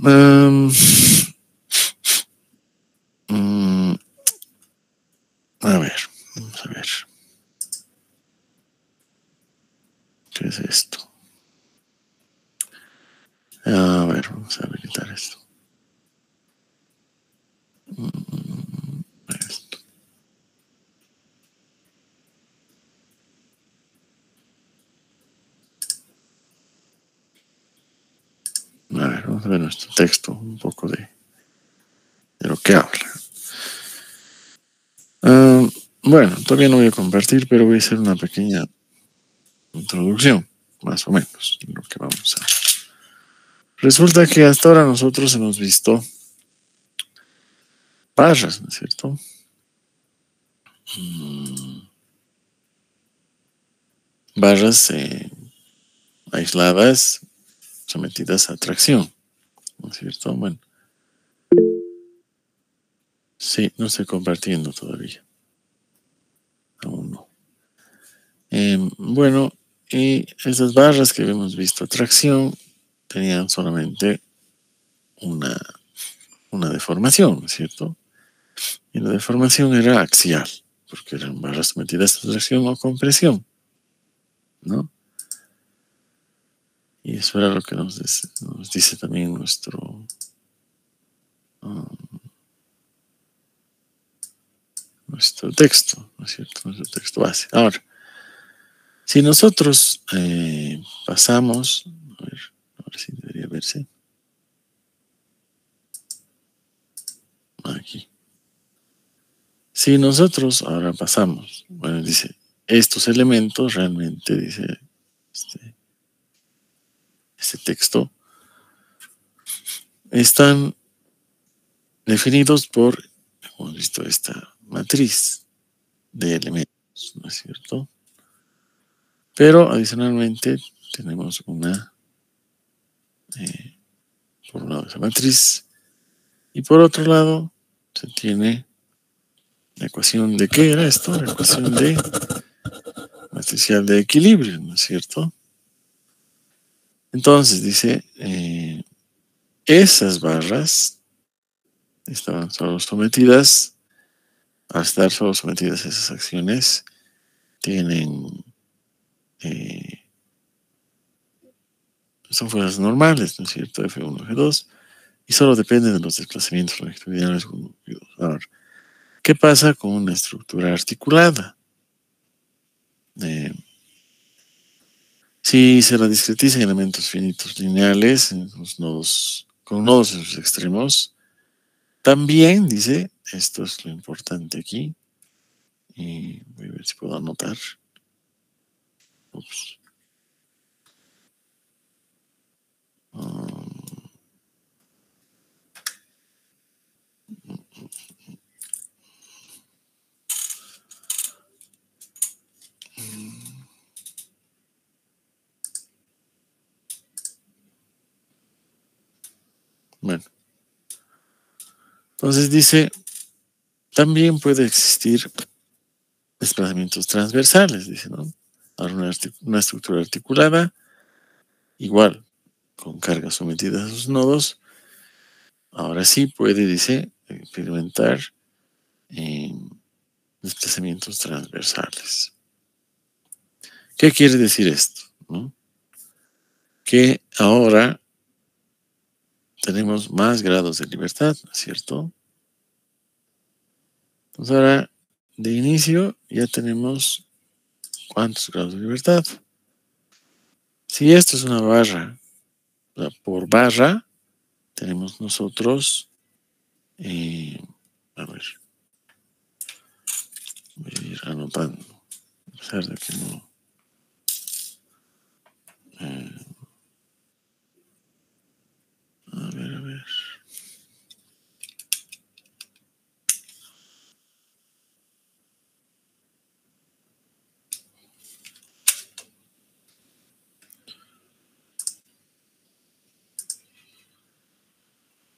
Um, mm, a ver, vamos a ver. ¿Qué es esto? A ver, vamos a habilitar esto. Esto. A ver, vamos a ver nuestro texto, un poco de lo que habla. Bueno, todavía no voy a compartir, pero voy a hacer una pequeña introducción, más o menos, de lo que vamos a... Resulta que hasta ahora nosotros hemos visto barras, ¿no es cierto? Barras aisladas, sometidas a tracción, ¿no es cierto? Bueno, sí, no estoy compartiendo todavía, aún no. Bueno, y esas barras que hemos visto a tracción tenían solamente una deformación, ¿no es cierto? Y la deformación era axial, porque eran barras sometidas a tracción o compresión, ¿no? Y eso era lo que nos dice también nuestro texto, ¿no es cierto? Nuestro texto base. Ahora, si nosotros pasamos, a ver, ahora sí debería verse. Aquí. Si nosotros ahora pasamos, bueno, dice, estos elementos realmente, dice este texto, están definidos por, hemos visto esta matriz de elementos, ¿no es cierto? Pero adicionalmente tenemos por un lado esa matriz, y por otro lado se tiene la ecuación de ¿qué era esto? La ecuación de matricial de equilibrio, ¿no es cierto? Entonces dice, esas barras estaban solo sometidas, al estar solo sometidas a esas acciones, tienen, son fuerzas normales, ¿no es cierto? F1, F2, y solo dependen de los desplazamientos longitudinales 1 y 2. Ahora, ¿qué pasa con una estructura articulada? Si se la discretiza en elementos finitos lineales, en los nodos, con nodos en sus extremos, también dice, esto es lo importante aquí, y voy a ver si puedo anotar. Ups. Bueno, entonces dice, también puede existir desplazamientos transversales, dice, ¿no? Ahora una estructura articulada, igual, con cargas sometidas a sus nodos, ahora sí puede, dice, experimentar desplazamientos transversales. ¿Qué quiere decir esto? ¿No? Que ahora tenemos más grados de libertad, ¿no es cierto? Entonces ahora, de inicio, ya tenemos ¿cuántos grados de libertad? Si esto es una barra, o sea, por barra, tenemos nosotros, a ver, voy a ir anotando, a pesar de que no. A ver, a ver.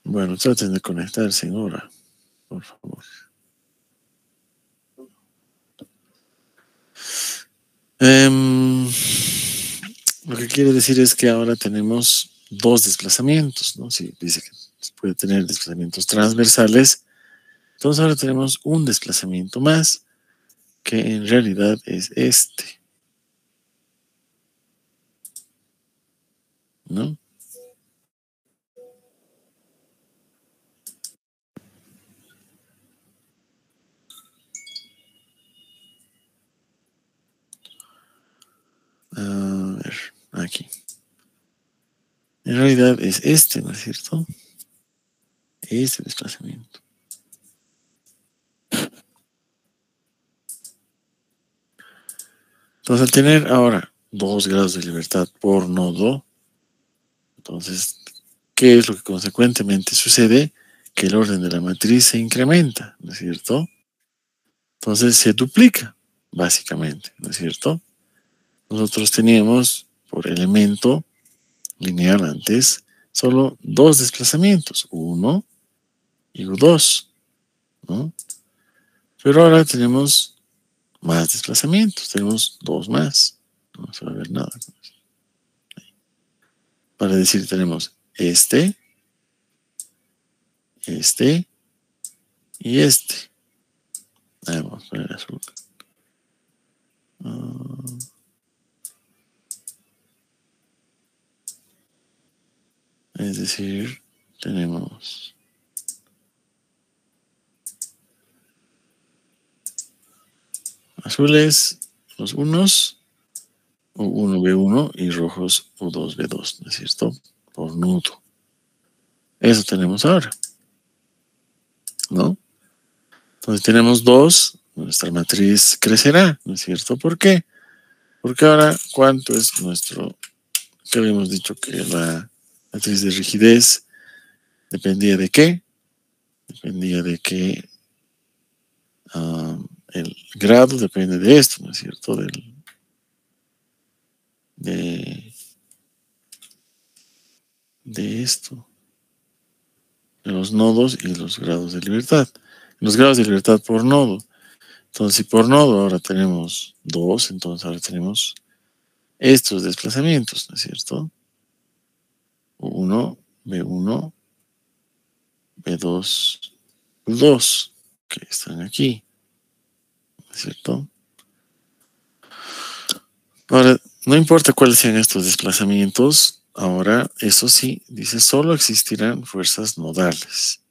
Bueno, traten de conectarse ahora, por favor. Lo que quiere decir es que ahora tenemos dos desplazamientos, ¿no? Si dice que puede tener desplazamientos transversales, entonces ahora tenemos un desplazamiento más, que en realidad es este, ¿no? A ver, aquí. En realidad es este, ¿no es cierto? Este desplazamiento. Entonces, al tener ahora 2 grados de libertad por nodo, entonces, ¿qué es lo que consecuentemente sucede? Que el orden de la matriz se incrementa, ¿no es cierto? Entonces se duplica, básicamente, ¿no es cierto? Nosotros teníamos por elemento lineal antes solo dos desplazamientos, U1 y U2, ¿no? Pero ahora tenemos más desplazamientos, tenemos dos más, no se va a ver nada. Para decir, tenemos este y este. Vamos a poner azul. Es decir, tenemos azules, los unos, U1B1 y rojos U2B2, ¿no es cierto? Por nudo. Eso tenemos ahora, ¿no? Entonces tenemos dos, nuestra matriz crecerá, ¿no es cierto? ¿Por qué? Porque ahora, ¿cuánto es nuestro? Que habíamos dicho que la matriz de rigidez dependía de qué? Dependía de que el grado depende de esto, ¿no es cierto? De, de esto, de los nodos y los grados de libertad. Los grados de libertad por nodo. Entonces, si por nodo ahora tenemos dos, entonces ahora tenemos estos desplazamientos, ¿no es cierto? U1, B1, B2, U2, que están aquí, ¿no es cierto? Ahora, no importa cuáles sean estos desplazamientos, ahora, eso sí, dice, solo existirán fuerzas nodales.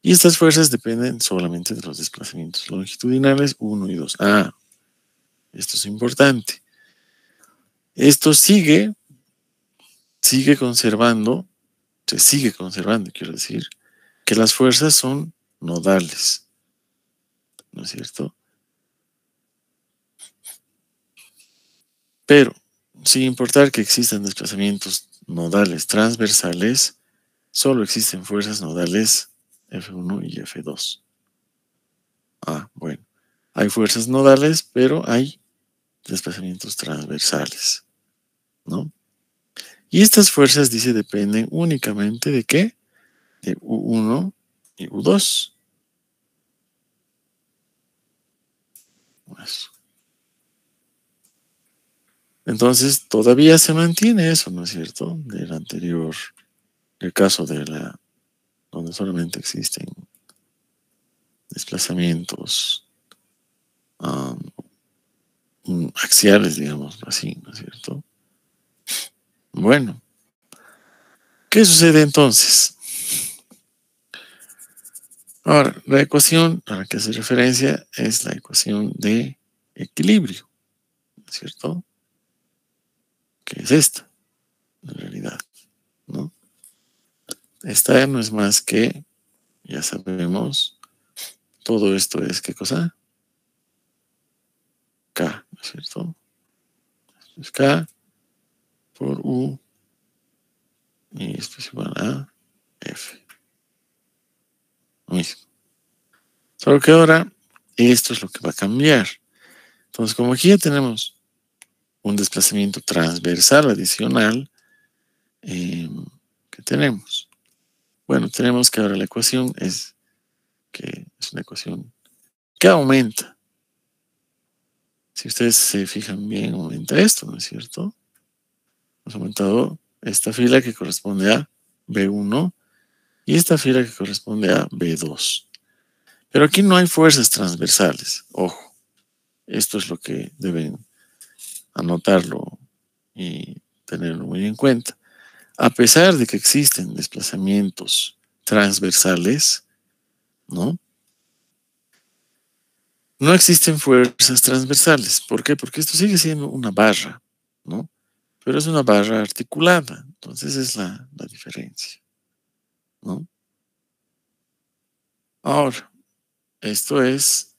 Y estas fuerzas dependen solamente de los desplazamientos longitudinales 1 y 2. Esto es importante. Esto sigue conservando, se sigue conservando, quiero decir, que las fuerzas son nodales, ¿no es cierto? Pero, sin importar que existan desplazamientos nodales transversales, solo existen fuerzas nodales F1 y F2. Bueno. Hay fuerzas nodales, pero hay desplazamientos transversales, ¿no? Y estas fuerzas, dice, dependen únicamente de qué? De U1 y U2. Eso. Entonces, todavía se mantiene eso, ¿no es cierto? Del anterior, el caso de donde solamente existen desplazamientos axiales, digamos así, ¿no es cierto? Bueno, ¿qué sucede entonces? Ahora, la ecuación a la que hace referencia es la ecuación de equilibrio, ¿no es cierto? Que es esta, en realidad, ¿no? Esta no es más que, ya sabemos, todo esto es, ¿qué cosa? K, ¿no es cierto? Es K por U y esto es igual a F. Lo mismo. Solo que ahora esto es lo que va a cambiar. Entonces, como aquí ya tenemos un desplazamiento transversal adicional, ¿qué tenemos? Bueno, tenemos que ahora la ecuación es que es una ecuación que aumenta. Si ustedes se fijan bien, aumenta esto, ¿no es cierto? Hemos aumentado esta fila que corresponde a B1 y esta fila que corresponde a B2. Pero aquí no hay fuerzas transversales, ojo. Esto es lo que deben anotarlo y tenerlo muy en cuenta. A pesar de que existen desplazamientos transversales, ¿no? No existen fuerzas transversales. ¿Por qué? Porque esto sigue siendo una barra, ¿no? Pero es una barra articulada. Entonces es la diferencia, ¿no? Ahora, esto es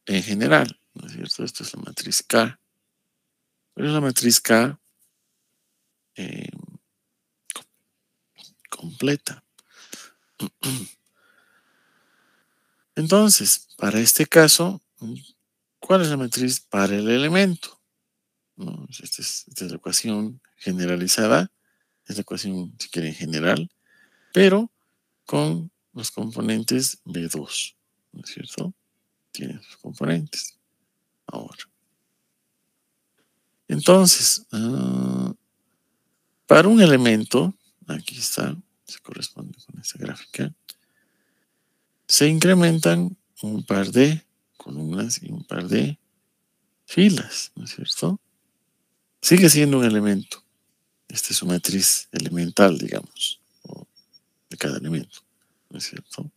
en general, ¿no es cierto? Esto es la matriz K. Pero es la matriz K eh, completa. Entonces, para este caso, ¿cuál es la matriz para el elemento? ¿No? Esta es la ecuación generalizada, es la ecuación, si quieren, general, pero con los componentes B2, ¿no es cierto? Tiene sus componentes. Ahora. Entonces, para un elemento, aquí está, se corresponde con esta gráfica, se incrementan un par de columnas y un par de filas, ¿no es cierto? Sigue siendo un elemento. Esta es su matriz elemental, digamos, de cada elemento, ¿no es cierto?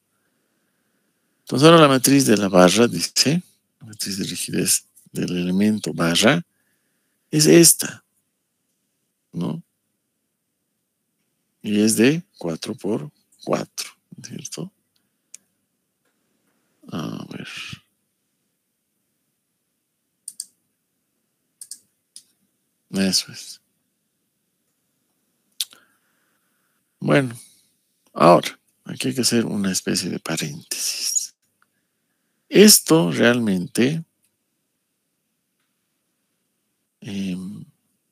Entonces ahora la matriz de la barra dice, la matriz de rigidez del elemento barra es esta, ¿no? Y es de 4 por 4, ¿no es cierto? A ver. Eso es. Bueno, ahora, aquí hay que hacer una especie de paréntesis. Esto realmente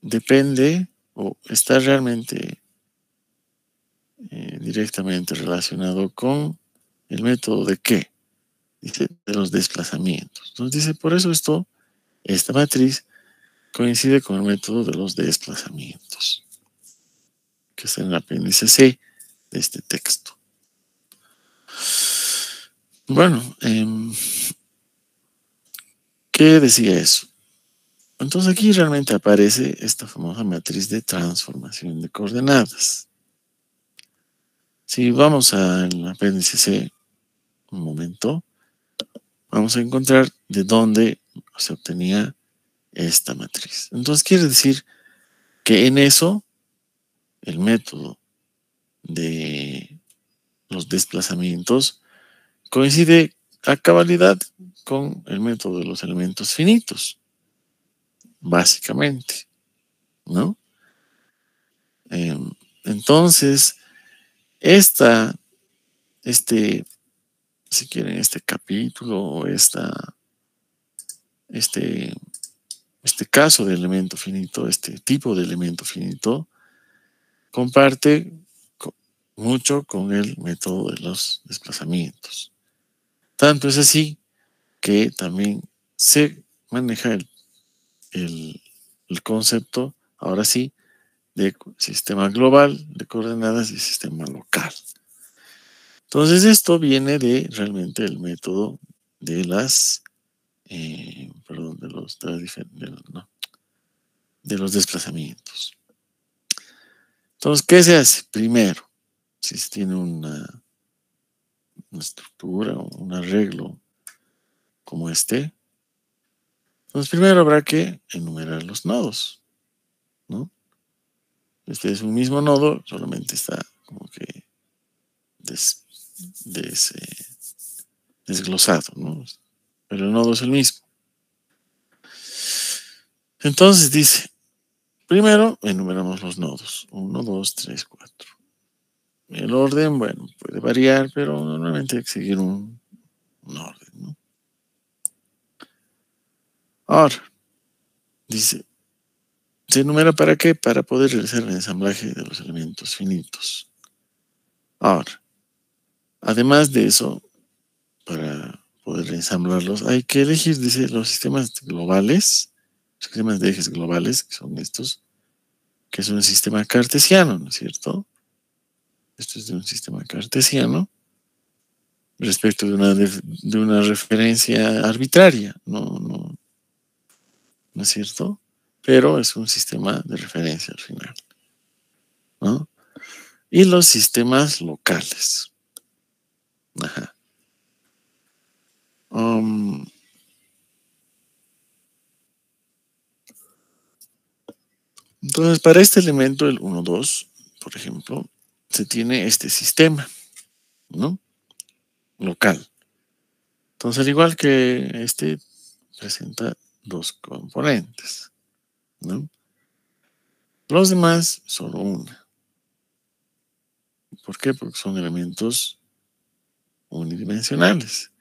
depende o está realmente directamente relacionado con el método de qué, dice, de los desplazamientos. Entonces dice, por eso esta matriz coincide con el método de los desplazamientos, que está en el apéndice C de este texto. Bueno, ¿qué decía eso? Entonces aquí realmente aparece esta famosa matriz de transformación de coordenadas. Si vamos al apéndice C un momento, vamos a encontrar de dónde se obtenía esta matriz. Entonces quiere decir que en eso el método de los desplazamientos coincide a cabalidad con el método de los elementos finitos, básicamente, ¿no? Entonces, si quieren, este capítulo o este caso de elemento finito, este tipo de elemento finito, comparte mucho con el método de los desplazamientos. Tanto es así que también se maneja el concepto, ahora sí, de sistema global de coordenadas y sistema local. Entonces esto viene de realmente el método de de los desplazamientos. Entonces, ¿qué se hace? Primero, si se tiene una estructura o un arreglo como este, entonces primero habrá que enumerar los nodos, ¿no? Este es un mismo nodo, solamente está como que desglosado, ¿no? Pero el nodo es el mismo. Entonces dice, primero enumeramos los nodos. 1, 2, 3, 4. El orden, bueno, puede variar, pero normalmente hay que seguir un orden, ¿no? Ahora, dice, ¿se enumera para qué? Para poder realizar el ensamblaje de los elementos finitos. Ahora, además de eso, para poder ensamblarlos, hay que elegir, dice, los sistemas globales, los sistemas de ejes globales, que son estos, que es un sistema cartesiano, ¿no es cierto? Esto es de un sistema cartesiano respecto de una referencia arbitraria, ¿no es cierto? Pero es un sistema de referencia al final, ¿no? Y los sistemas locales. Ajá. Entonces, para este elemento, el 1, 2, por ejemplo, se tiene este sistema, ¿no? Local. Entonces, al igual que este, presenta dos componentes, ¿no? Los demás, solo una. ¿Por qué? Porque son elementos unidimensionales.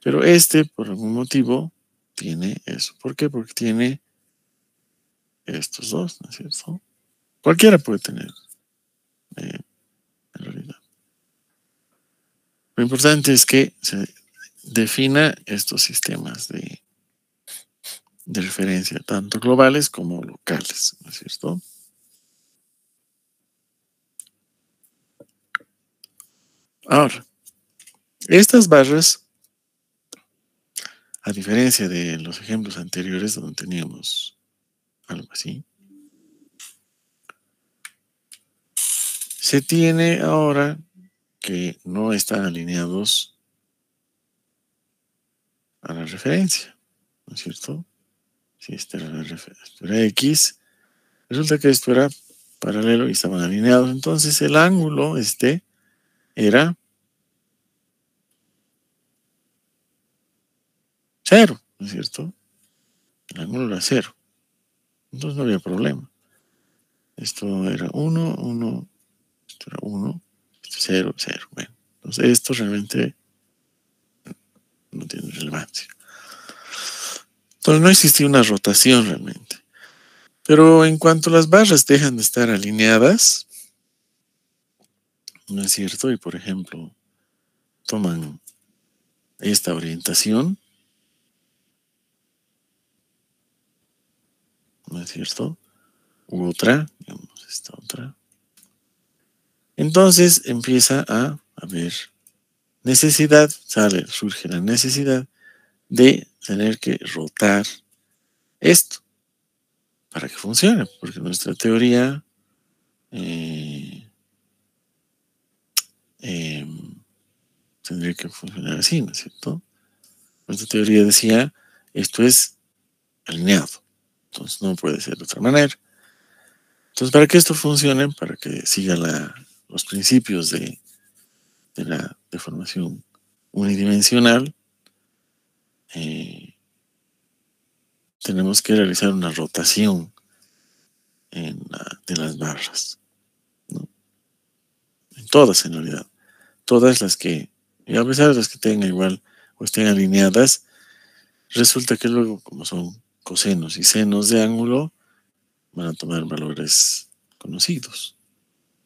Pero este, por algún motivo, tiene eso. ¿Por qué? Porque tiene estos dos, ¿no es cierto? Cualquiera puede tener, en realidad. Lo importante es que se defina estos sistemas de referencia, tanto globales como locales, ¿no es cierto? Ahora, estas barras, a diferencia de los ejemplos anteriores donde teníamos algo así, se tiene ahora que no están alineados a la referencia, ¿no es cierto? Si esta era la referencia, esto era X, resulta que esto era paralelo y estaban alineados, entonces el ángulo este era cero, ¿no es cierto? El ángulo era cero, entonces no había problema. Esto era 1, 1, esto era 1, esto es 0, 0. Bueno, entonces esto realmente no tiene relevancia. Entonces no existía una rotación realmente. Pero en cuanto las barras dejan de estar alineadas, ¿no es cierto? Y por ejemplo, toman esta orientación, ¿no es cierto? U otra, digamos, esta otra. Entonces empieza a haber necesidad, surge la necesidad de tener que rotar esto para que funcione, porque nuestra teoría tendría que funcionar así, ¿no es cierto? Nuestra teoría decía, esto es alineado, entonces no puede ser de otra manera. Entonces, para que esto funcione, para que siga los principios de la deformación unidimensional, tenemos que realizar una rotación de las barras, ¿no? En todas en realidad, todas las que, y a pesar de las que tengan igual o estén alineadas, resulta que luego como son cosenos y senos de ángulo, van a tomar valores conocidos,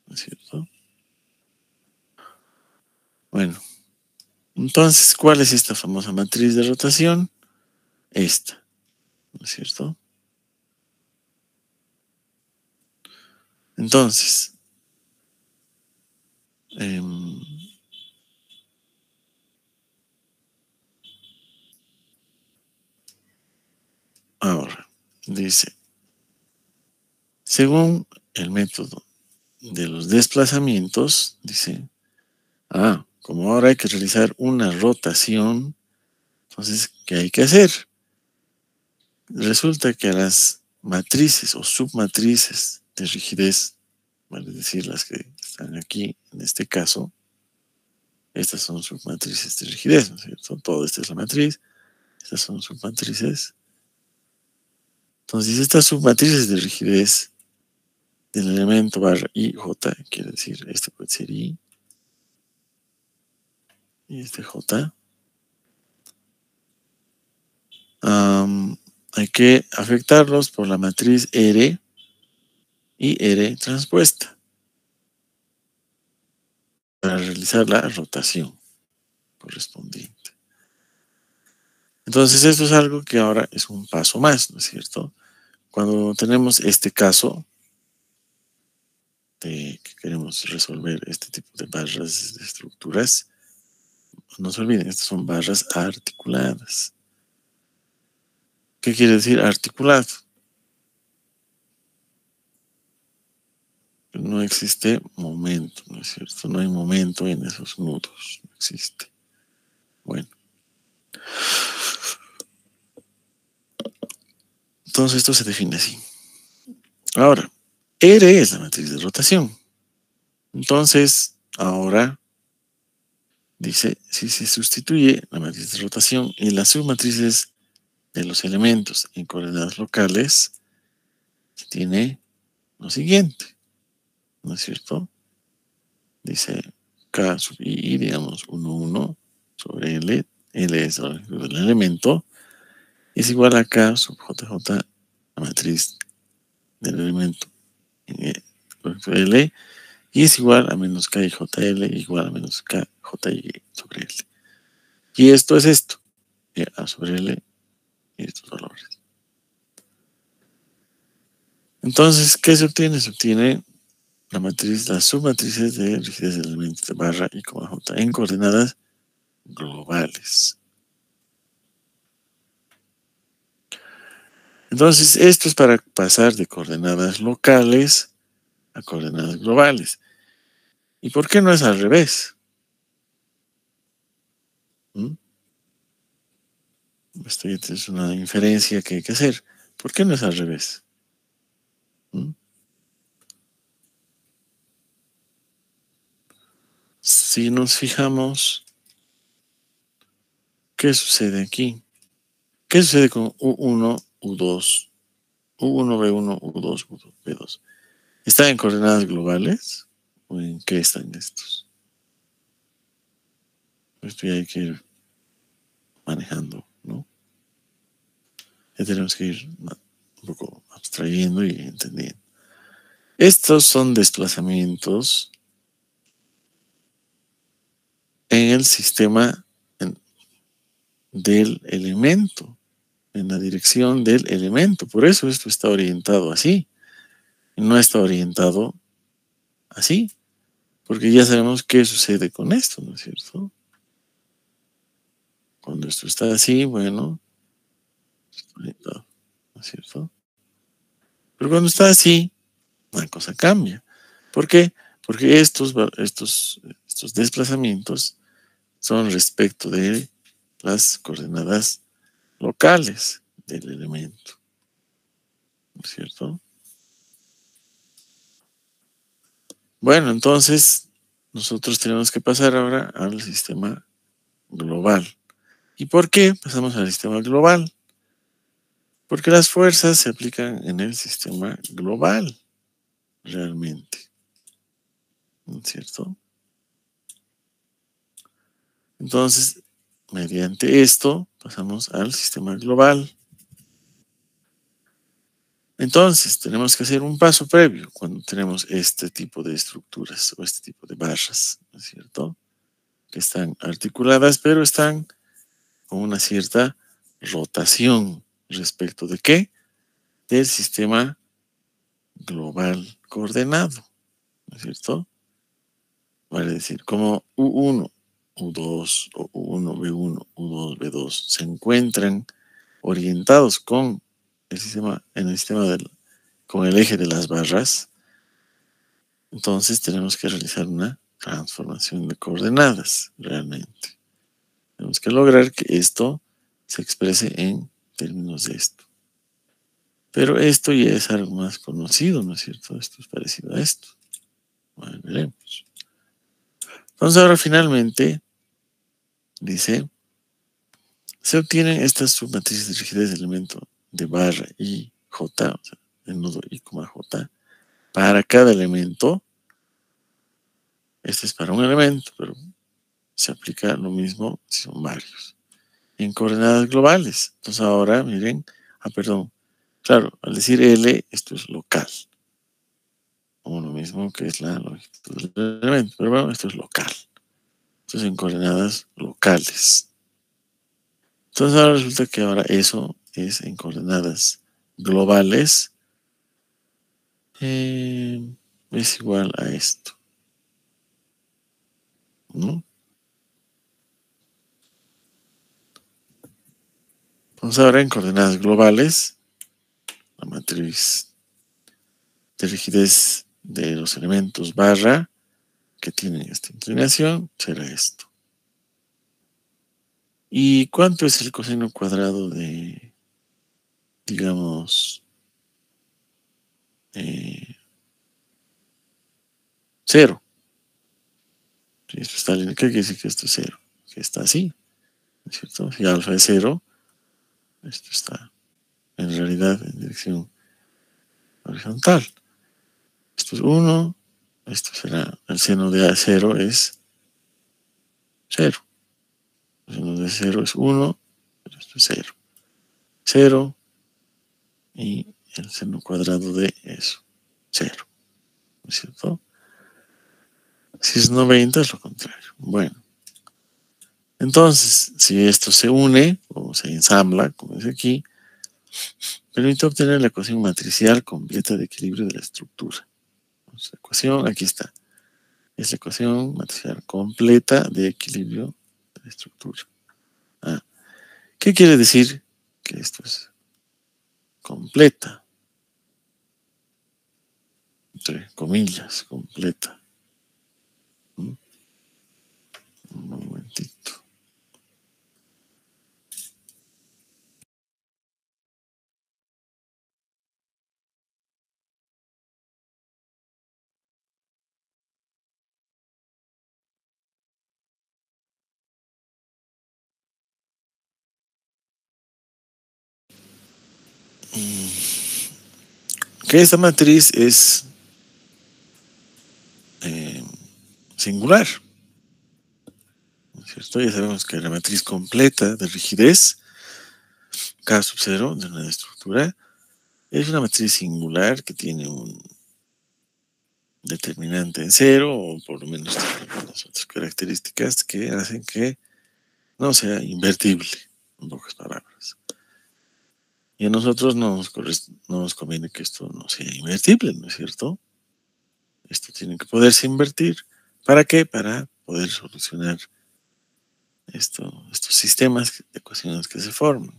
¿no es cierto? Bueno, entonces, ¿cuál es esta famosa matriz de rotación? Esta, ¿no es cierto? Entonces, ahora, dice, según el método de los desplazamientos, dice, como ahora hay que realizar una rotación, entonces, ¿qué hay que hacer? Resulta que a las matrices o submatrices de rigidez, vale decir, las que están aquí, en este caso, estas son submatrices de rigidez, ¿no es cierto? Todo esta es la matriz, estas son submatrices. Entonces, estas submatrices de rigidez del elemento barra I, J, quiere decir, este puede ser I, y este J, hay que afectarlos por la matriz R y R transpuesta para realizar la rotación correspondiente. Entonces, esto es algo que ahora es un paso más, ¿no es cierto? Cuando tenemos este caso, de que queremos resolver este tipo de barras de estructuras, no se olviden, estas son barras articuladas. ¿Qué quiere decir articulado? No existe momento, ¿no es cierto? No hay momento en esos nudos, no existe. Bueno. Entonces esto se define así. Ahora, R es la matriz de rotación. Entonces, ahora dice, si se sustituye la matriz de rotación y las submatrices de los elementos en coordenadas locales, se tiene lo siguiente, ¿no es cierto? Dice K sub I, digamos, 1, 1 sobre L. L es la longitud del elemento. Es igual a K sub JJ, la matriz del elemento en L. Y es igual a menos K y JL igual a menos K, JY sobre L. Y esto es esto, A sobre L y estos valores. Entonces, ¿qué se obtiene? Se obtiene la matriz, las submatrices de rigidez de elementos de barra y coma J en coordenadas globales. Entonces, esto es para pasar de coordenadas locales a coordenadas globales. ¿Y por qué no es al revés? Esto es una inferencia que hay que hacer. ¿Por qué no es al revés? Si nos fijamos, ¿qué sucede aquí? ¿Qué sucede con U1, U2, U1, B1, U2, U2, B2? ¿Están en coordenadas globales? ¿O en qué están estos? Esto ya hay que ir manejando, ¿no? Ya tenemos que ir un poco abstrayendo y entendiendo. Estos son desplazamientos en el sistema del elemento, en la dirección del elemento. Por eso esto está orientado así. No está orientado así. Porque ya sabemos qué sucede con esto, ¿no es cierto? Cuando esto está así, bueno, está orientado, ¿no es cierto? Pero cuando está así, una cosa cambia. ¿Por qué? Porque estos desplazamientos son respecto de las coordenadas locales del elemento, ¿no es cierto? Bueno, entonces nosotros tenemos que pasar ahora al sistema global. ¿Y por qué pasamos al sistema global? Porque las fuerzas se aplican en el sistema global, realmente, ¿no es cierto? Entonces, mediante esto, pasamos al sistema global. Entonces, tenemos que hacer un paso previo cuando tenemos este tipo de estructuras o este tipo de barras, ¿no es cierto? Que están articuladas, pero están con una cierta rotación respecto de qué? Del sistema global coordenado, ¿no es cierto? Vale decir, como U1, U2 o U1, B1, U2, B2 se encuentran orientados con el sistema, en el sistema con el eje de las barras, entonces tenemos que realizar una transformación de coordenadas realmente. Tenemos que lograr que esto se exprese en términos de esto. Pero esto ya es algo más conocido, ¿no es cierto? Esto es parecido a esto. Bueno, veremos. Entonces ahora finalmente dice, se obtienen estas submatrices de rigidez de elemento de barra y J, o sea, el nodo I, J, para cada elemento. Este es para un elemento, pero se aplica lo mismo si son varios. En coordenadas globales. Entonces ahora, miren, perdón. Claro, al decir L, esto es local. O lo mismo que es la longitud del elemento. Pero bueno, esto es local. Esto es en coordenadas locales. Entonces ahora resulta que ahora eso es en coordenadas globales. es igual a esto, ¿no? Entonces ahora en coordenadas globales, la matriz de rigidez de los elementos barra que tienen esta inclinación será esto. ¿Y cuánto es el coseno cuadrado de, digamos, 0? Si esto está ¿qué quiere decir que esto es 0? Que está así, ¿no es cierto? Si alfa es 0, esto está en realidad en dirección horizontal. Esto es 1, esto será, el seno de 0 es 0. El seno de 0 es 1, pero esto es 0. 0 y el seno cuadrado de eso, 0. ¿No es cierto? Si es 90 es lo contrario. Bueno, entonces, si esto se une o se ensambla, como dice aquí, permite obtener la ecuación matricial completa de equilibrio de la estructura. Entonces, la ecuación, aquí está. Es la ecuación matricial completa de equilibrio de la estructura. Ah, ¿qué quiere decir? Que esto es completa, entre comillas, completa. Un momentito. Que esta matriz es singular, ¿no es cierto? Ya sabemos que la matriz completa de rigidez, K sub 0 de una estructura, es una matriz singular que tiene un determinante en 0 o por lo menos tiene algunas otras características que hacen que no sea invertible, en pocas palabras. Y a nosotros no nos conviene que esto no sea invertible, ¿no es cierto? Esto tiene que poderse invertir. ¿Para qué? Para poder solucionar estos sistemas de ecuaciones que se forman,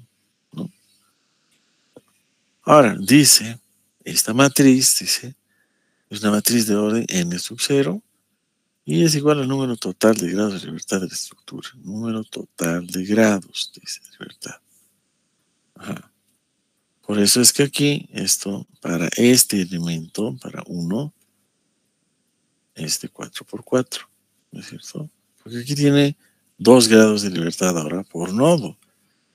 ¿no? Ahora, dice, esta matriz, dice, es una matriz de orden n sub 0 y es igual al número total de grados de libertad de la estructura. Número total de grados, dice, de libertad. Ajá. Por eso es que aquí, esto, para este elemento, para 1, es de 4 por 4, ¿no es cierto? Porque aquí tiene 2 grados de libertad ahora por nodo.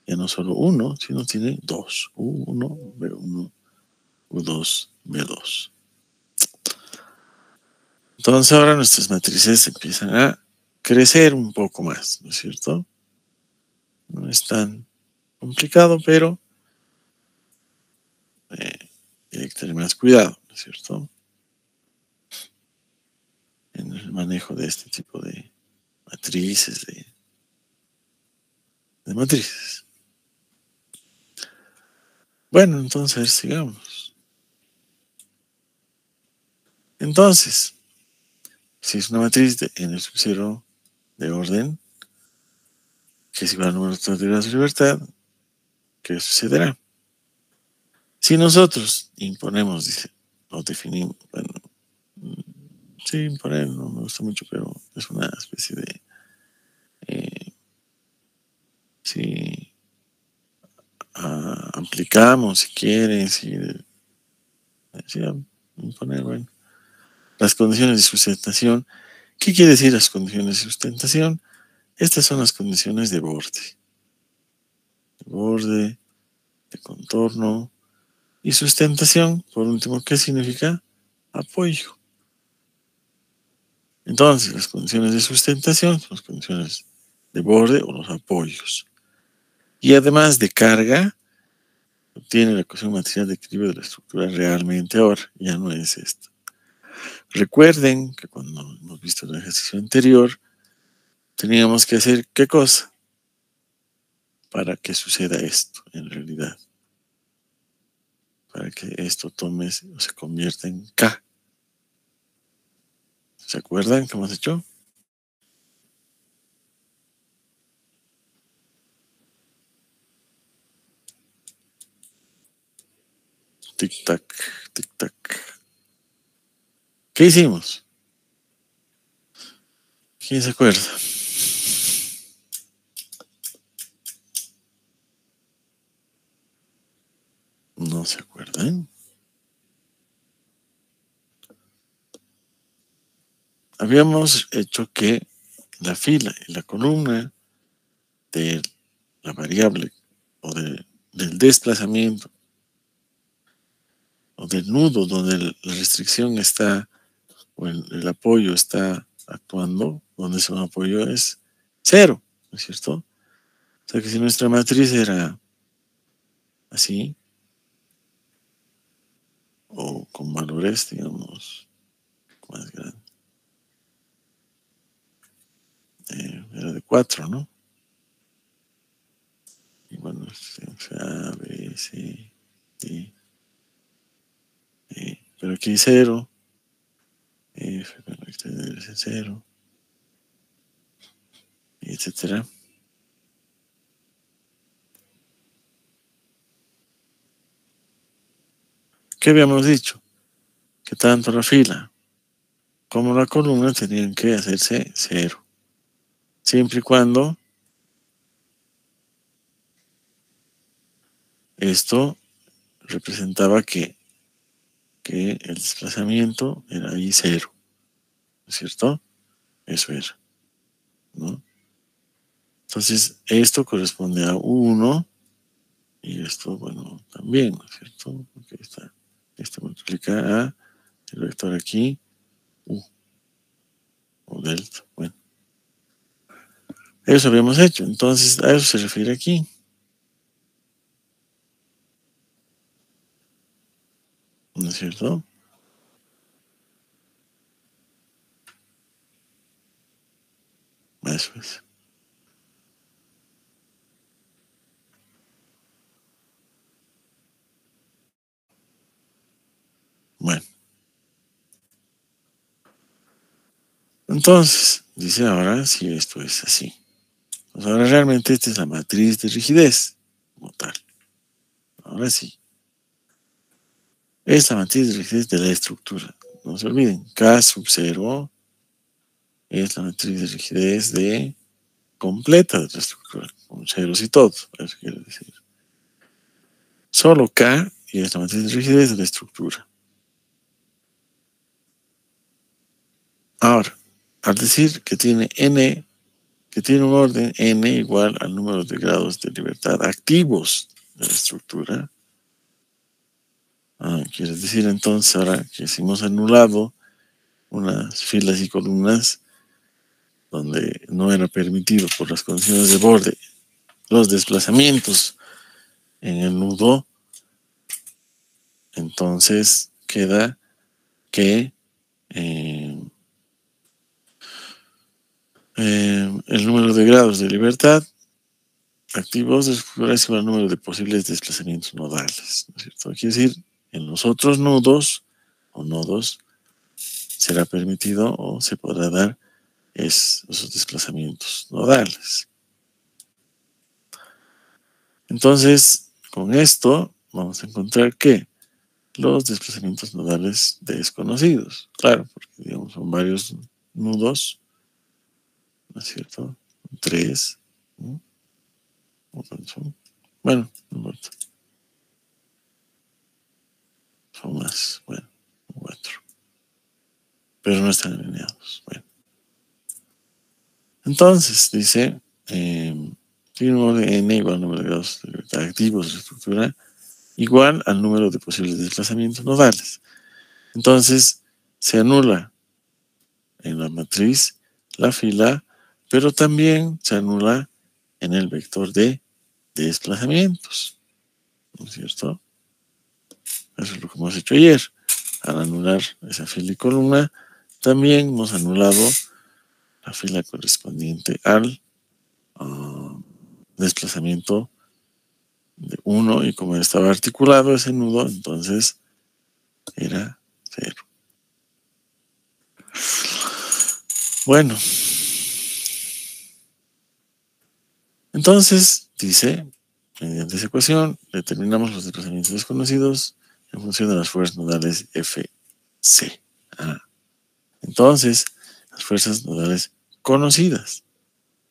Ya no solo 1, sino tiene 2. U1, B1, U2, B2. Entonces ahora nuestras matrices empiezan a crecer un poco más, ¿no es cierto? No es tan complicado, pero hay que tener más cuidado, ¿no es cierto? En el manejo de este tipo de matrices, de matrices. Bueno, entonces sigamos. Entonces, si es una matriz de n sub 0 de orden, que es igual al número total de grados de libertad, ¿qué sucederá? Si nosotros imponemos, dice, o definimos, bueno, sí, imponer no me gusta mucho, pero es una especie de, si aplicamos, si quieren, si imponer, bueno, las condiciones de sustentación. ¿Qué quiere decir las condiciones de sustentación? Estas son las condiciones de de contorno y sustentación. Por último, ¿qué significa? Apoyo. Entonces, las condiciones de sustentación son las condiciones de borde o los apoyos. Y además de carga, obtiene la ecuación matricial de equilibrio de la estructura realmente ahora, ya no es esto. Recuerden que cuando hemos visto el ejercicio anterior, teníamos que hacer ¿qué cosa? Para que suceda esto en realidad. Para que esto tome o se convierta en K. ¿Se acuerdan cómo hemos hecho? Tic-tac, tic-tac. ¿Qué hicimos? ¿Quién se acuerda? ¿No se acuerdan? Habíamos hecho que la fila y la columna de la variable o del desplazamiento o del nudo donde la restricción está o el apoyo está actuando, donde ese apoyo es cero, ¿no es cierto? O sea que si nuestra matriz era así, o con valores, digamos, más grandes, era de 4, ¿no? Y bueno, A, B, C, D, E, pero aquí 0, F, bueno, este debe ser 0, etcétera. ¿Qué habíamos dicho? Que tanto la fila como la columna tenían que hacerse 0, siempre y cuando esto representaba que el desplazamiento era ahí 0, ¿no es cierto? Eso era, ¿no? Entonces, esto corresponde a 1 y esto, bueno, también, ¿no es cierto? Porque esto multiplica a el vector aquí, U o delta. Bueno, eso habíamos hecho. Entonces, a eso se refiere aquí. ¿No es cierto? Eso es. Bueno, entonces, dice ahora si esto es así. Pues ahora realmente esta es la matriz de rigidez, como tal. Ahora sí. Es la matriz de rigidez de la estructura. No se olviden, K sub 0 es la matriz de rigidez de completa de la estructura, con ceros y todo, eso quiere decir. Solo K y es la matriz de rigidez de la estructura. Ahora, al decir que tiene n, que tiene un orden n igual al número de grados de libertad activos de la estructura, quiere decir entonces ahora que si hemos anulado unas filas y columnas donde no era permitido por las condiciones de borde los desplazamientos en el nudo, entonces queda que el número de grados de libertad activos es igual al número de posibles desplazamientos nodales, ¿no es cierto? Quiere decir, en los otros nudos o nodos será permitido o se podrá dar esos desplazamientos nodales. Entonces, con esto vamos a encontrar que los desplazamientos nodales desconocidos, claro, porque digamos son varios nudos, ¿no es cierto? 3, ¿no? Bueno, no importa. Son más, bueno, 4. Pero no están alineados. Bueno. Entonces, dice, tiene un orden n igual al número de grados de libertad activos de la estructura igual al número de posibles desplazamientos nodales. Entonces, se anula en la matriz la fila, pero también se anula en el vector de desplazamientos, ¿no es cierto? Eso es lo que hemos hecho ayer. Al anular esa fila y columna, también hemos anulado la fila correspondiente al desplazamiento de 1 y como estaba articulado ese nudo, entonces era 0. Bueno, entonces dice, mediante esa ecuación, determinamos los desplazamientos desconocidos en función de las fuerzas nodales Fc. Entonces, las fuerzas nodales conocidas,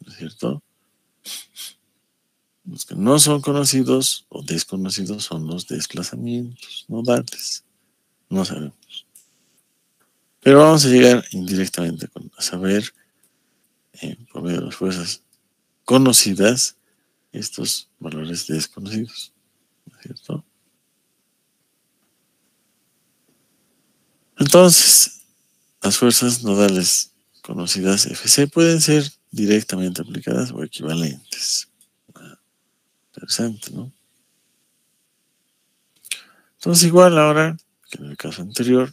¿no es cierto? Los que no son conocidos o desconocidos son los desplazamientos nodales. No sabemos. Pero vamos a llegar indirectamente a saber, por medio de las fuerzas conocidas, estos valores desconocidos, ¿no es cierto? Entonces, las fuerzas nodales conocidas Fc pueden ser directamente aplicadas o equivalentes. Interesante, ¿no? Entonces, igual ahora que en el caso anterior,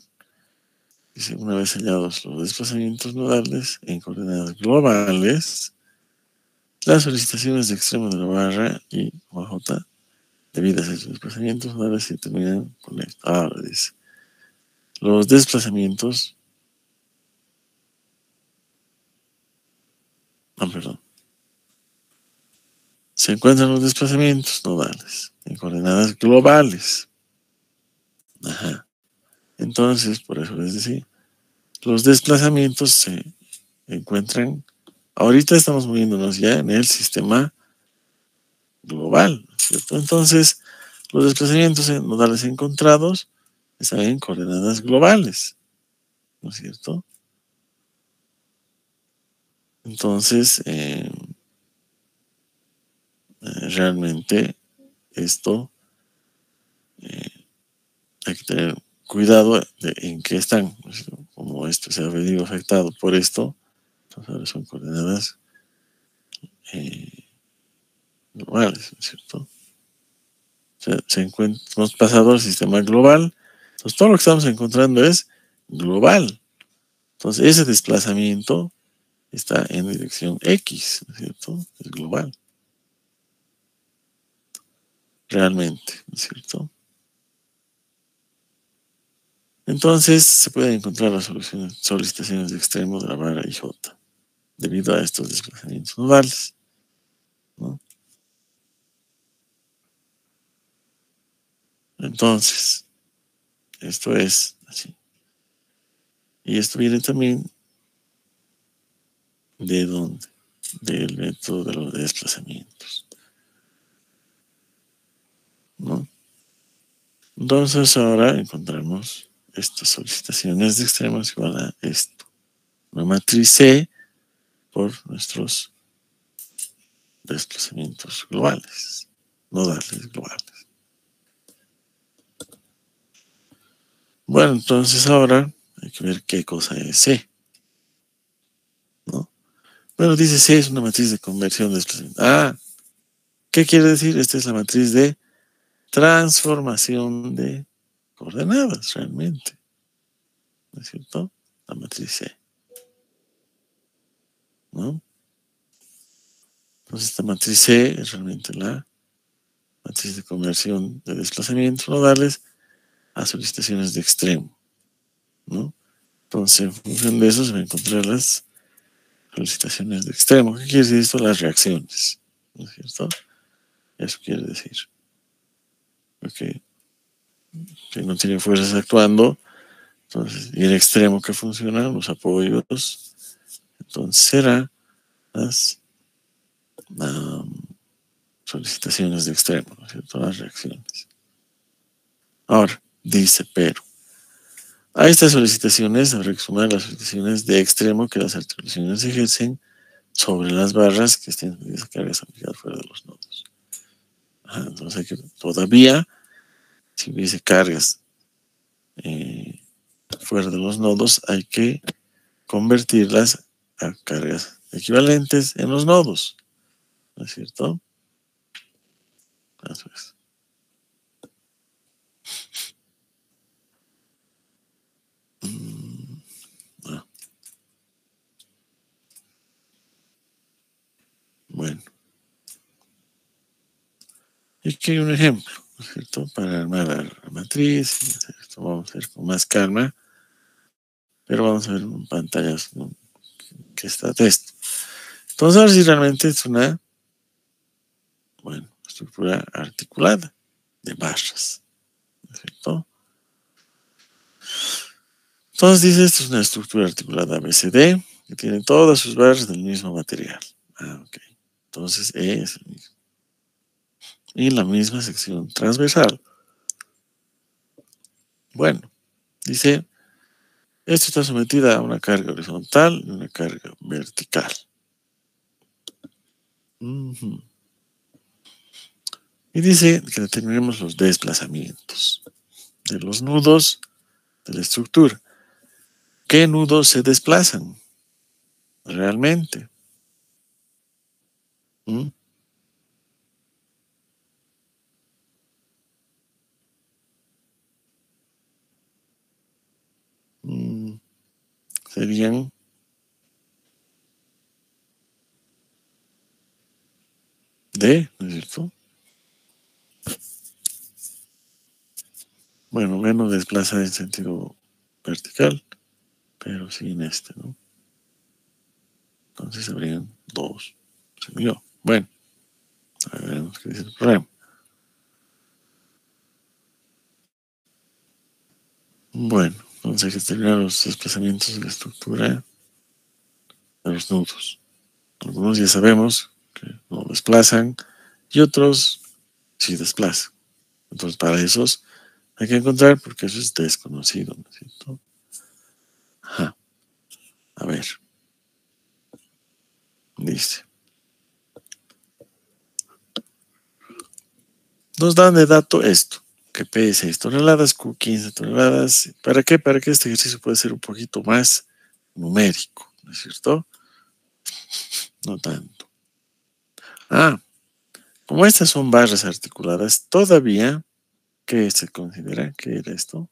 dice, una vez hallados los desplazamientos nodales en coordenadas globales, las solicitaciones de extremo de la barra y OJ debidas a esos desplazamientos nodales se determinan con esto. Ahora dice, los desplazamientos, perdón, se encuentran los desplazamientos nodales en coordenadas globales. Ajá. Entonces, por eso les decía, los desplazamientos se encuentran, ahorita estamos moviéndonos ya en el sistema global, ¿cierto? Entonces, los desplazamientos nodales encontrados están en coordenadas globales, ¿no es cierto? Entonces, realmente esto hay que tener cuidado en qué están, ¿no? Como esto se ha venido afectado por esto, entonces ahora son coordenadas globales, ¿no es cierto? O sea, hemos pasado al sistema global, entonces todo lo que estamos encontrando es global. Entonces ese desplazamiento está en dirección X, ¿no es cierto? Es global. Realmente, ¿no es cierto? Entonces se pueden encontrar las solicitaciones de extremo de la barra IJ debido a estos desplazamientos nodales, ¿no? Entonces, esto es así. Y esto viene también de dónde? Del método de los desplazamientos, ¿no? Entonces ahora encontramos estas solicitaciones de extremos igual a esto. Una matriz C por nuestros desplazamientos globales, nodales globales. Bueno, entonces ahora hay que ver qué cosa es C, ¿no? Bueno, dice C es una matriz de conversión de desplazamiento. ¿Qué quiere decir? Esta es la matriz de transformación de coordenadas, realmente, ¿no es cierto? La matriz C, ¿no? Entonces esta matriz C es realmente la matriz de conversión de desplazamientos nodales a solicitaciones de extremo, ¿no? Entonces, en función de eso se van a encontrar las solicitaciones de extremo. ¿Qué quiere decir esto? Las reacciones, ¿no es cierto? Eso quiere decir. Porque si no tiene fuerzas actuando, entonces, y el extremo que funciona, los apoyos, entonces será las solicitaciones de extremo, ¿no es cierto? Las reacciones. Ahora, dice, pero a estas solicitaciones habrá que sumar las solicitaciones de extremo que las articulaciones ejercen sobre las barras que estén sometidas a cargas aplicadas fuera de los nodos. Entonces hay que, todavía, si hubiese cargas fuera de los nodos, hay que convertirlas a cargas equivalentes en los nodos, ¿no es cierto? Eso es. Ah, bueno. Y aquí hay un ejemplo, ¿no es cierto? Para armar la matriz, esto vamos a ver con más calma, pero vamos a ver en pantallas, ¿no? que está esto. Entonces, ahora sí realmente es una, estructura articulada de barras, ¿no es cierto? Entonces dice, esto es una estructura articulada ABCD que tiene todas sus barras del mismo material. Ok. Entonces es el mismo. Y la misma sección transversal. Bueno, dice, esto está sometida a una carga horizontal y una carga vertical. Y dice que determinemos los desplazamientos de los nudos de la estructura. ¿Qué nudos se desplazan realmente? ¿Mm? Mm, Serían D, ¿no es cierto? Bueno, menos desplaza en sentido vertical, pero sí en este, ¿no? Entonces habrían dos. Se vio. Bueno, a ver, veremos qué dice el problema. Bueno, entonces hay que determinar los desplazamientos de la estructura de los nudos. Algunos ya sabemos que no desplazan y otros sí desplazan. Entonces, para esos hay que encontrar porque eso es desconocido, ¿no es cierto? Ajá. A ver, dice. Nos dan de dato esto, que P es 6 toneladas, Q 15 toneladas. ¿Para qué? Para que este ejercicio pueda ser un poquito más numérico, ¿no es cierto? No tanto. Ah, como estas son barras articuladas, todavía, ¿qué se considera? ¿Qué era esto?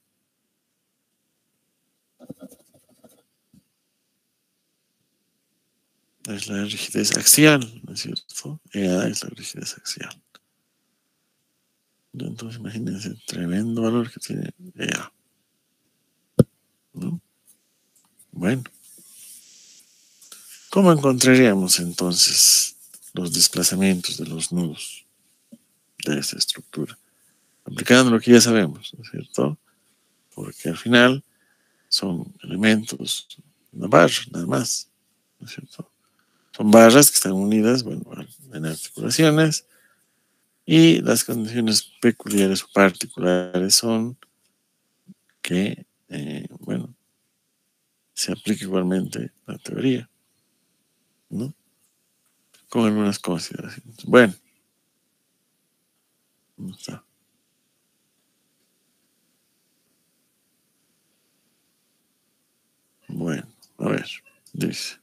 Es la rigidez axial, ¿no es cierto? EA es la rigidez axial. Entonces imagínense el tremendo valor que tiene EA, ¿no? Bueno, ¿cómo encontraríamos entonces los desplazamientos de los nudos de esta estructura? Aplicando lo que ya sabemos, ¿no es cierto? Porque al final son elementos de una barra, nada más, ¿no es cierto? Son barras que están unidas, bueno, en articulaciones, y las condiciones peculiares o particulares son que, bueno, se aplica igualmente la teoría, ¿no? Con algunas consideraciones. Bueno, ¿cómo está? Bueno, a ver, dice.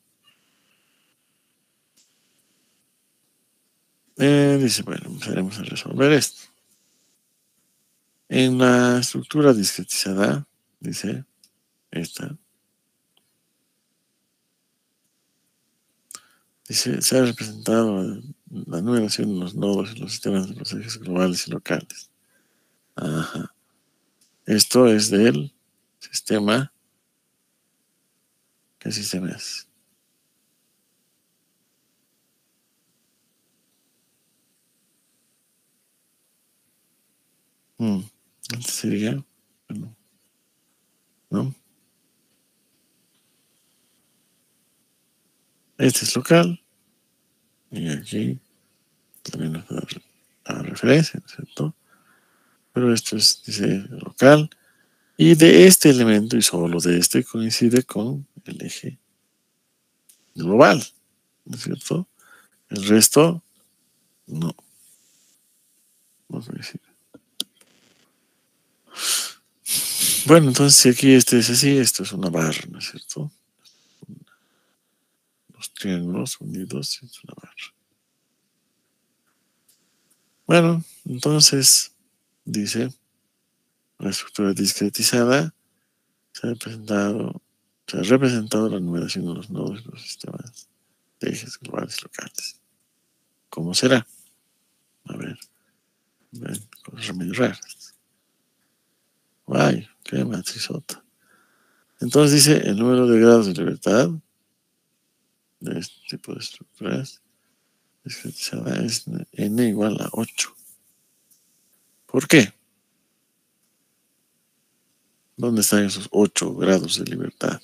Dice, bueno, empezaremos a resolver esto. En la estructura discretizada, dice, esta, dice, se ha representado la numeración de los nodos en los sistemas de los ejes globales y locales. Ajá. Esto es del sistema. ¿Qué sistema es? Este sería, bueno, ¿no? Este es local y aquí también nos da la referencia, ¿no es cierto? Pero esto es, dice, local. Y de este elemento y solo de este coincide con el eje global, ¿no es cierto? El resto no, no coincide. Bueno, entonces si aquí este es así, esto es una barra, ¿no es cierto? Los triángulos unidos es una barra. Bueno, entonces dice, la estructura discretizada se ha representado la numeración de los nodos de los sistemas de ejes globales y locales. ¿Cómo será? A ver, ven, cosas medio raras. Guay, qué matrizota. Entonces dice el número de grados de libertad de este tipo de estructuras discretizada es n igual a 8. ¿Por qué? ¿Dónde están esos 8 grados de libertad?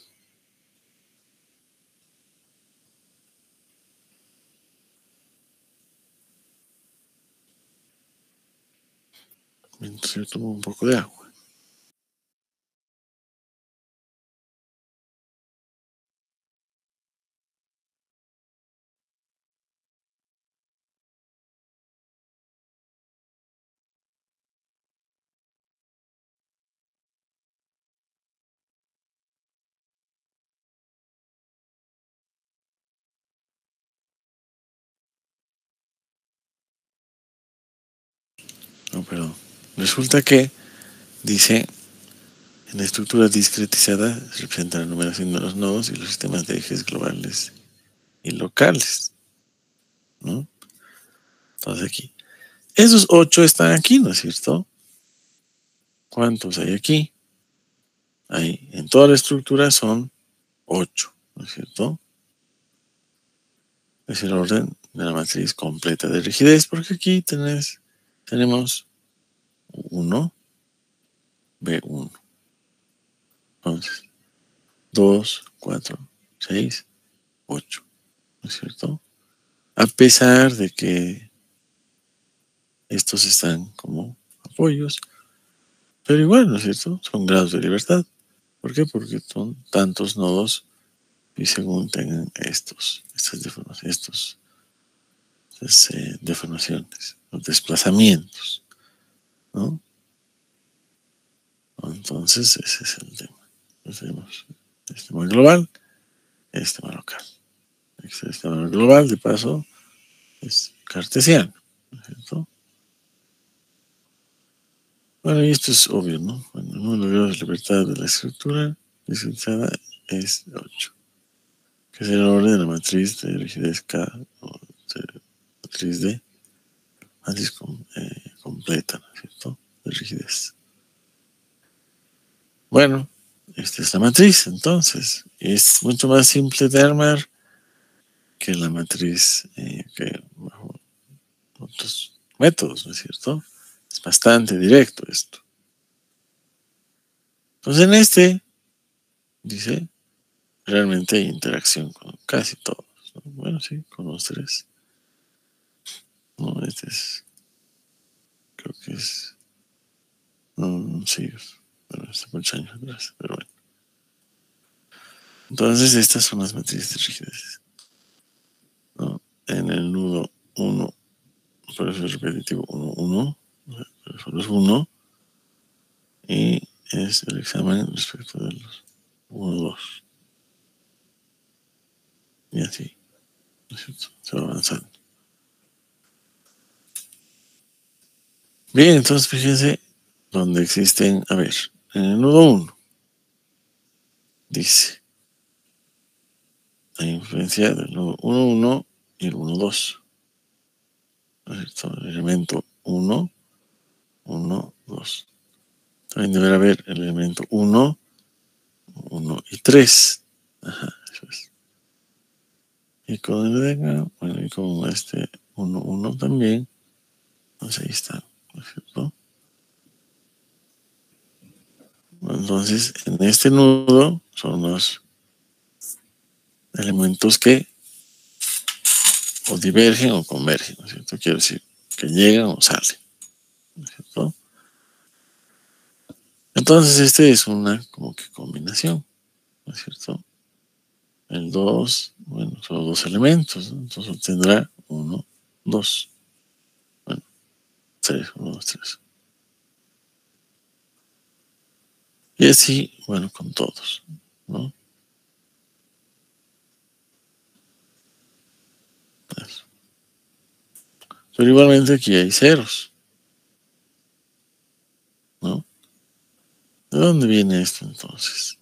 Mientras yo tomo un poco de agua. No, perdón. Resulta que dice, en la estructura discretizada se representa la numeración de los nodos y los sistemas de ejes globales y locales, ¿no? Entonces aquí, esos 8 están aquí, ¿no es cierto? ¿Cuántos hay aquí? Hay, en toda la estructura son 8, ¿no es cierto? Es el orden de la matriz completa de rigidez, porque aquí tenemos 1, B1. Entonces, 2, 4, 6, 8, ¿no es cierto? A pesar de que estos están como apoyos, pero igual, ¿no es cierto? Son grados de libertad. ¿Por qué? Porque son tantos nodos y según tengan estas deformaciones, los desplazamientos, ¿no? Entonces, ese es el tema. Entonces, tenemos el sistema global, el sistema local. El sistema global, de paso, es cartesiano, ¿no es cierto? Bueno, y esto es obvio, ¿no? Bueno, el número de grados de libertad de la estructura discretizada es 8, que es el orden de la matriz de rigidez K, o de matriz D, matriz completa, ¿no es cierto? De rigidez. Bueno, esta es la matriz, entonces. Es mucho más simple de armar que la matriz que bajo otros métodos, ¿no es cierto? Es bastante directo esto. Entonces en este, dice, realmente hay interacción con casi todos, ¿no? Bueno, sí, con los 3. No, este es, creo que es, no, sí, bueno, está muchos años atrás, pero bueno. Entonces estas son las matrices de rigidez, ¿no? En el nudo 1, por eso es repetitivo 1, 1, solo es 1, y es el examen respecto de los 1, 2. Y así, ¿no es cierto? Se va avanzando. Bien, entonces fíjense donde existen, a ver, en el nudo 1, dice, hay influencia del nudo 1, 1 y el 1, 2. ¿No es cierto? El elemento 1, 1, 2. También deberá haber el elemento 1, 1 y 3. Ajá, eso es. Y con el de acá, bueno, y con este 1, 1 también, pues ahí está, ¿no es cierto? Entonces, en este nudo son los elementos que o divergen o convergen, ¿no es cierto? Quiero decir, que llegan o salen, ¿no es cierto? Entonces, este es una como que combinación, ¿no es cierto? El 2, bueno, son 2 elementos, ¿no? Entonces obtendrá 1, 2. Bueno, 3, 1, 2, 3. Y así, bueno, con todos, ¿no? Eso. Pero igualmente aquí hay ceros, ¿no? ¿De dónde viene esto entonces?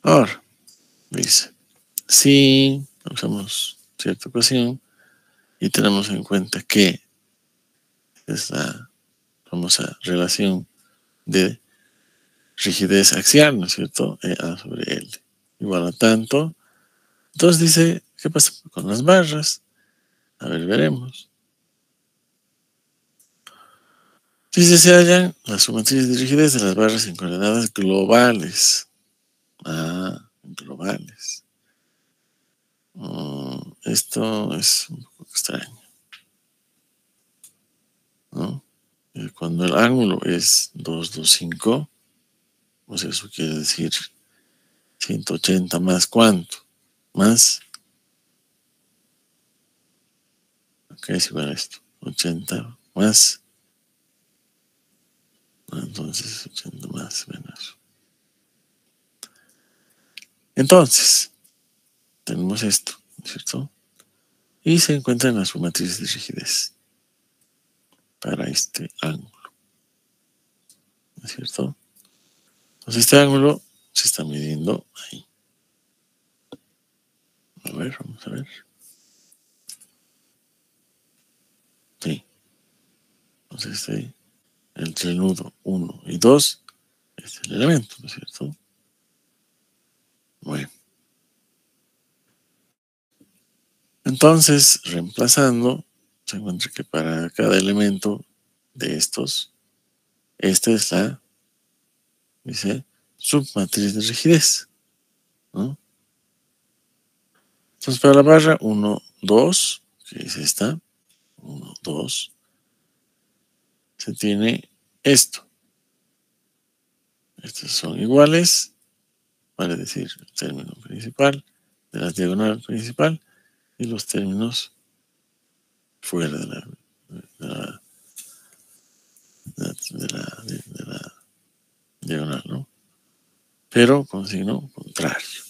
Ahora, dice, si usamos cierta ecuación y tenemos en cuenta que es la famosa relación de rigidez axial, ¿no es cierto? A sobre L igual a tanto. Entonces dice, ¿qué pasa con las barras? A ver, veremos. Dice, se hallan las sumatrices de rigidez de las barras en coordenadas globales. Globales. Esto es un poco extraño, ¿no? Cuando el ángulo es 225, pues eso quiere decir 180 más ¿cuánto? Más, ¿qué es igual a esto? 80 más, entonces 80 más menos. Entonces, tenemos esto, ¿cierto? Y se encuentran las sumatrices de rigidez para este ángulo, ¿no es cierto? Entonces este ángulo se está midiendo ahí. A ver, vamos a ver. Sí. Entonces entre el nudo 1 y 2 es el elemento, ¿no es cierto? Bueno. Entonces, reemplazando, se encuentra que para cada elemento de estos, esta es la, dice, submatriz de rigidez, ¿no? Entonces, para la barra 1, 2, que es esta, 1, 2, se tiene esto. Estos son iguales, vale decir, el término principal de la diagonal principal y los términos fuera de la diagonal, ¿no? Pero con signo contrario.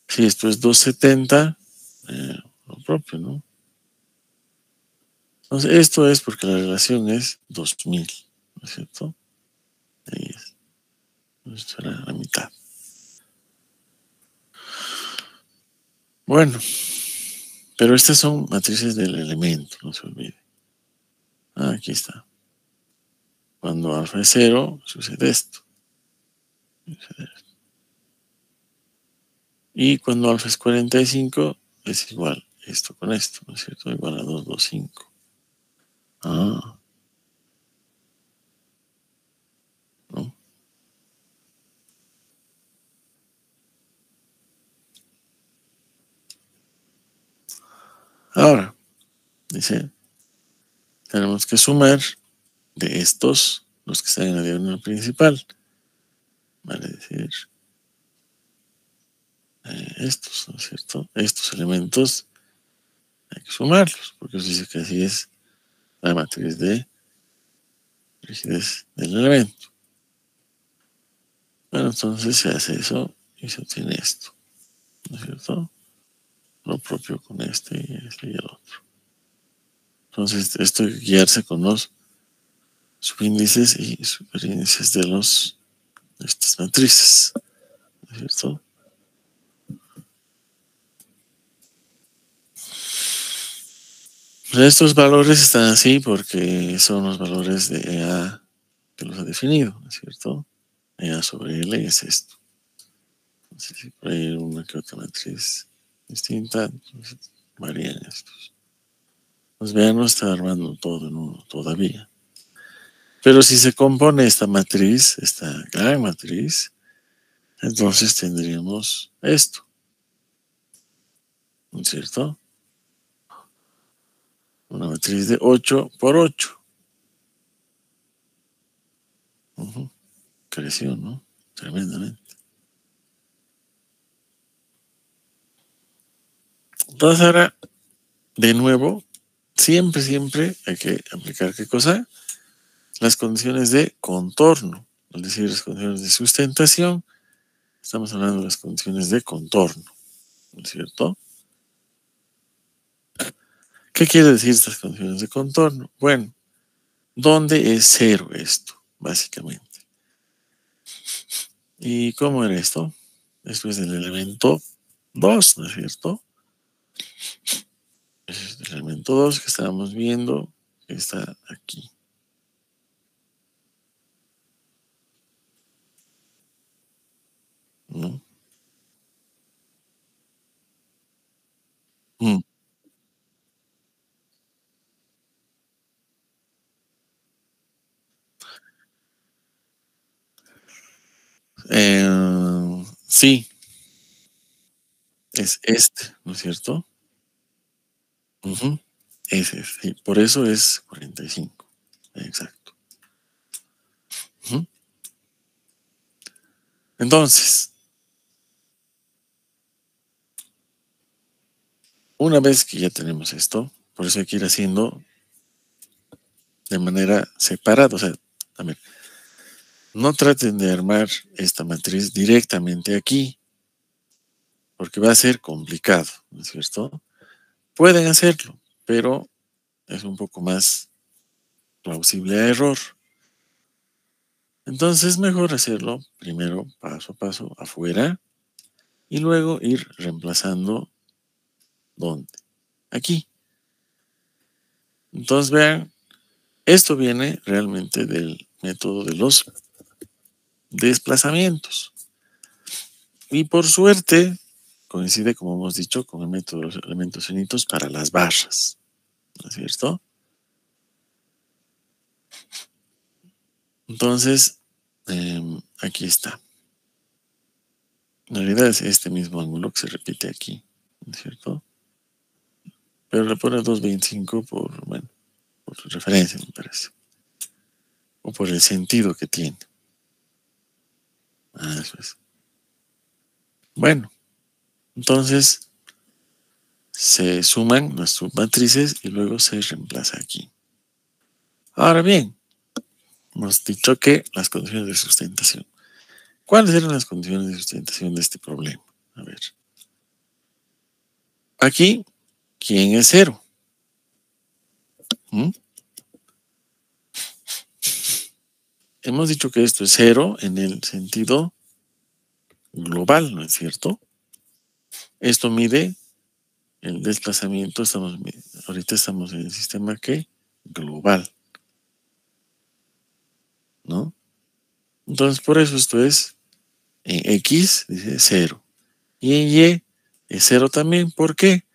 Si esto es 270, lo propio, ¿no? Entonces, esto es porque la relación es 2000, ¿no es cierto? Ahí es. Esto era la mitad. Bueno, pero estas son matrices del elemento, no se olvide. Aquí está. Cuando alfa es 0, sucede esto. Y cuando alfa es 45, es igual esto con esto, ¿no es cierto? Igual a 225. ¿No? Ahora, dice, tenemos que sumar de estos, los que están en la diagonal principal, vale decir, estos, ¿no es cierto? Estos elementos hay que sumarlos, porque os dice que así es la matriz de rigidez del elemento. Bueno, entonces se hace eso y se obtiene esto, ¿no es cierto? Lo propio con este y el otro. Entonces, esto hay que guiarse con los subíndices y superíndices de estas matrices, ¿no es cierto? Pues estos valores están así porque son los valores de EA que los ha definido, ¿no es cierto? EA sobre L es esto. Entonces, si por ahí hay una que otra matriz distinta, entonces varían estos. Pues vean, no está armando todo en uno todavía. Pero si se compone esta matriz, esta gran matriz, entonces tendríamos esto, ¿no es cierto? Una matriz de 8 por 8. Creció, ¿no? Tremendamente. Entonces ahora, de nuevo, siempre hay que aplicar ¿qué cosa? Las condiciones de contorno, es decir, las condiciones de sustentación. Estamos hablando de las condiciones de contorno, ¿no es cierto? ¿Qué quiere decir estas condiciones de contorno? Bueno, ¿dónde es cero esto, básicamente? ¿Y cómo era esto? Esto es del elemento 2, ¿no es cierto? Es el elemento 2 que estábamos viendo, que está aquí. Mm. Sí, es este, ¿no es cierto? Ujú. Ese es, sí, por eso es 45. Exacto. Ujú. Entonces, una vez que ya tenemos esto, por eso hay que ir haciendo de manera separada. O sea, a ver, no traten de armar esta matriz directamente aquí, porque va a ser complicado, ¿no es cierto? Pueden hacerlo, pero es un poco más plausible a error. Entonces, mejor hacerlo primero paso a paso afuera y luego ir reemplazando ¿dónde? Aquí. Entonces, vean, esto viene realmente del método de los desplazamientos. Y por suerte, coincide, como hemos dicho, con el método de los elementos finitos para las barras, ¿no es cierto? Entonces, aquí está. En realidad es este mismo ángulo que se repite aquí, ¿no es cierto? Pero le pone 225 por, bueno, por referencia, me parece. O por el sentido que tiene. Ah, eso es. Bueno, entonces se suman las submatrices y luego se reemplaza aquí. Ahora bien, hemos dicho que las condiciones de sustentación. ¿Cuáles eran las condiciones de sustentación de este problema? A ver. Aquí, ¿quién es cero? ¿Mm? Hemos dicho que esto es cero en el sentido global, ¿no es cierto? Esto mide el desplazamiento. Ahorita estamos en el sistema que global, ¿no? Entonces, por eso esto es en X, dice cero. Y en Y es cero también. ¿Por qué?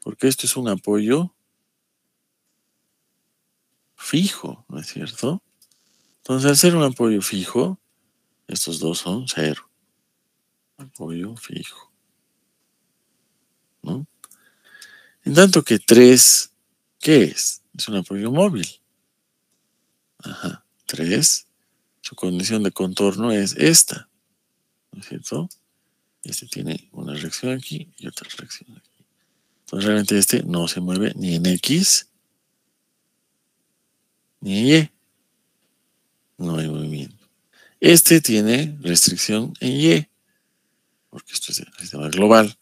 Porque esto es un apoyo fijo, ¿no es cierto? Entonces, al ser un apoyo fijo, estos dos son cero. Apoyo fijo, ¿no? En tanto que 3, ¿qué es? Es un apoyo móvil. Ajá. 3, su condición de contorno es esta, ¿no es cierto? Este tiene una reacción aquí y otra reacción aquí. Entonces, realmente este no se mueve ni en X ni en Y. No hay movimiento. Este tiene restricción en Y, porque esto es el sistema global.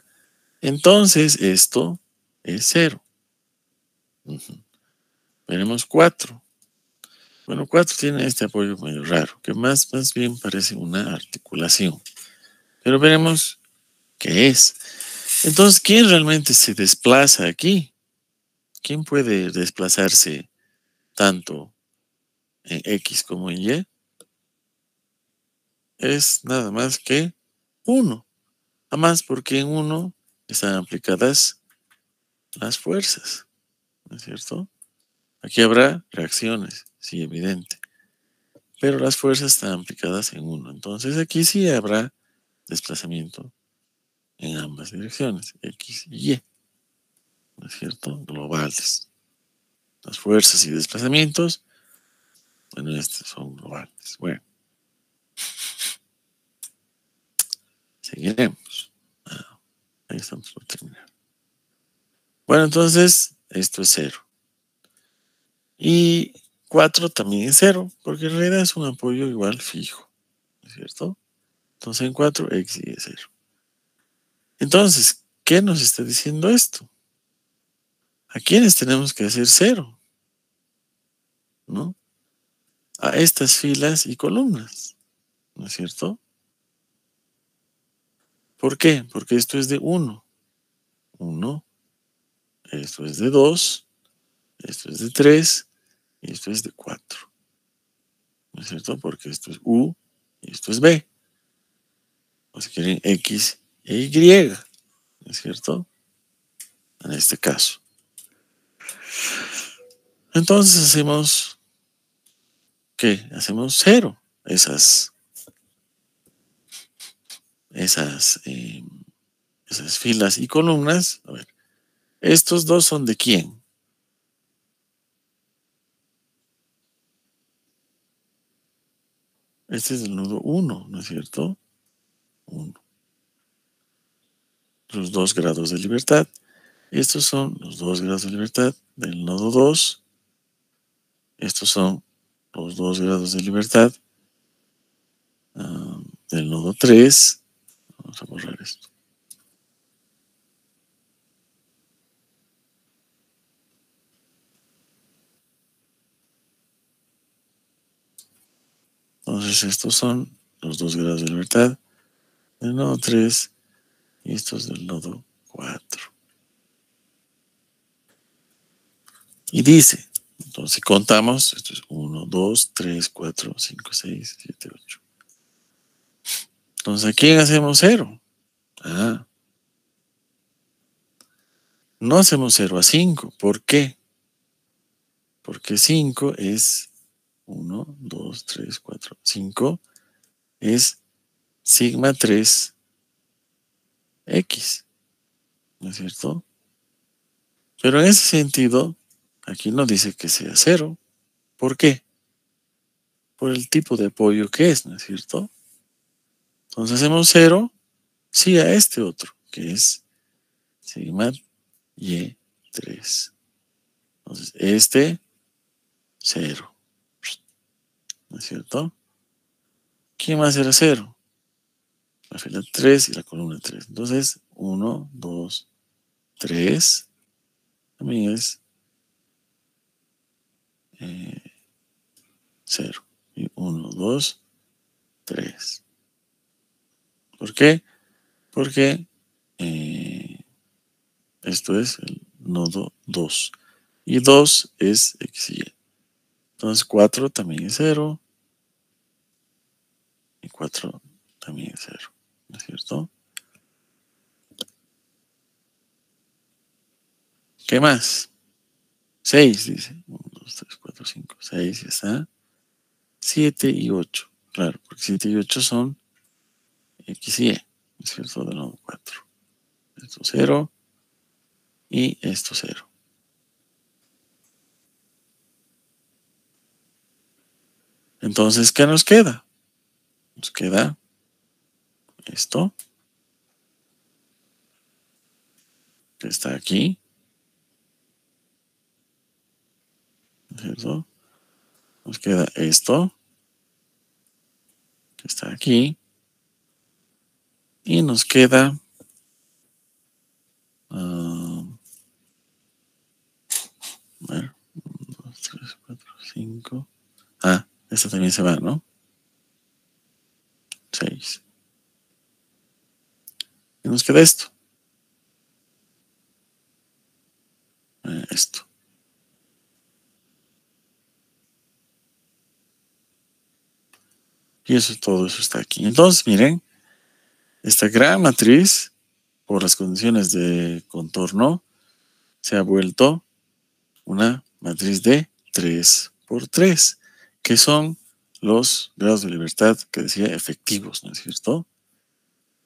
Entonces, esto es cero. Ujú. Veremos 4. Bueno, 4 tiene este apoyo medio raro, que más bien parece una articulación. Pero veremos qué es. Entonces, ¿quién realmente se desplaza aquí? ¿Quién puede desplazarse tanto en X como en Y? Es nada más que uno. Además, porque en uno están aplicadas las fuerzas, ¿no es cierto? Aquí habrá reacciones, sí, evidente. Pero las fuerzas están aplicadas en uno. Entonces aquí sí habrá desplazamiento en ambas direcciones, X y Y, ¿no es cierto? Globales. Las fuerzas y desplazamientos, bueno, estos son globales. Bueno, seguiremos. Ah, ahí estamos por terminar. Bueno, entonces, esto es cero. Y 4 también es cero, porque en realidad es un apoyo igual fijo, ¿no es cierto? Entonces en 4 X y es cero. Entonces, ¿qué nos está diciendo esto? ¿A quiénes tenemos que hacer cero? ¿No? A estas filas y columnas, ¿no es cierto? ¿Por qué? Porque esto es de uno, uno, esto es de 2, esto es de 3 y esto es de 4, ¿no es cierto? Porque esto es U y esto es B, o si quieren X e Y, ¿no es cierto? en este caso. Entonces hacemos, ¿qué? Hacemos 0 esas filas y columnas. A ver, estos dos son de quién. Este es el nodo 1, ¿no es cierto? 1. Los 2 grados de libertad. Estos son los 2 grados de libertad del nodo 2. Estos son los 2 grados de libertad del nodo 3. Vamos a borrar esto. Entonces estos son los 2 grados de libertad del nodo 3 y estos del nodo 4. Y dice, entonces contamos, esto es 1, 2, 3, 4, 5, 6, 7, 8. Entonces, ¿a quién hacemos 0? No hacemos 0 a 5. ¿Por qué? Porque 5 es 1, 2, 3, 4, 5 es sigma 3 X, ¿no es cierto? Pero en ese sentido, aquí no dice que sea 0. ¿Por qué? Por el tipo de apoyo que es, ¿no es cierto? Entonces hacemos 0, sí, a este otro, que es sigma Y3. Entonces, este, 0. ¿No es cierto? ¿Quién más era 0? La fila 3 y la columna 3. Entonces, 1, 2, 3. También es 0. Y 1, 2, 3. ¿Por qué? Porque esto es el nodo 2. Y 2 es X y Y. Entonces 4 también es 0. Y 4 también es 0. ¿No es cierto? ¿Qué más? 6 dice. 1, 2, 3, 4, 5, 6. Ya está. 7 y 8. Claro, porque 7 y 8 son X y Y. ¿No es cierto? Del nodo 4. Esto 0 y esto 0. Entonces, ¿qué nos queda? Nos queda esto, que está aquí, ¿no es cierto? Nos queda esto, que está aquí, y nos queda a ver, 1, 2, 3, 4, 5. Esta también se va, ¿no? 6. Y nos queda esto. Esto. Y eso, todo eso está aquí. Entonces, miren, esta gran matriz, por las condiciones de contorno, se ha vuelto una matriz de 3 por 3, que son los grados de libertad que decía efectivos, ¿no es cierto?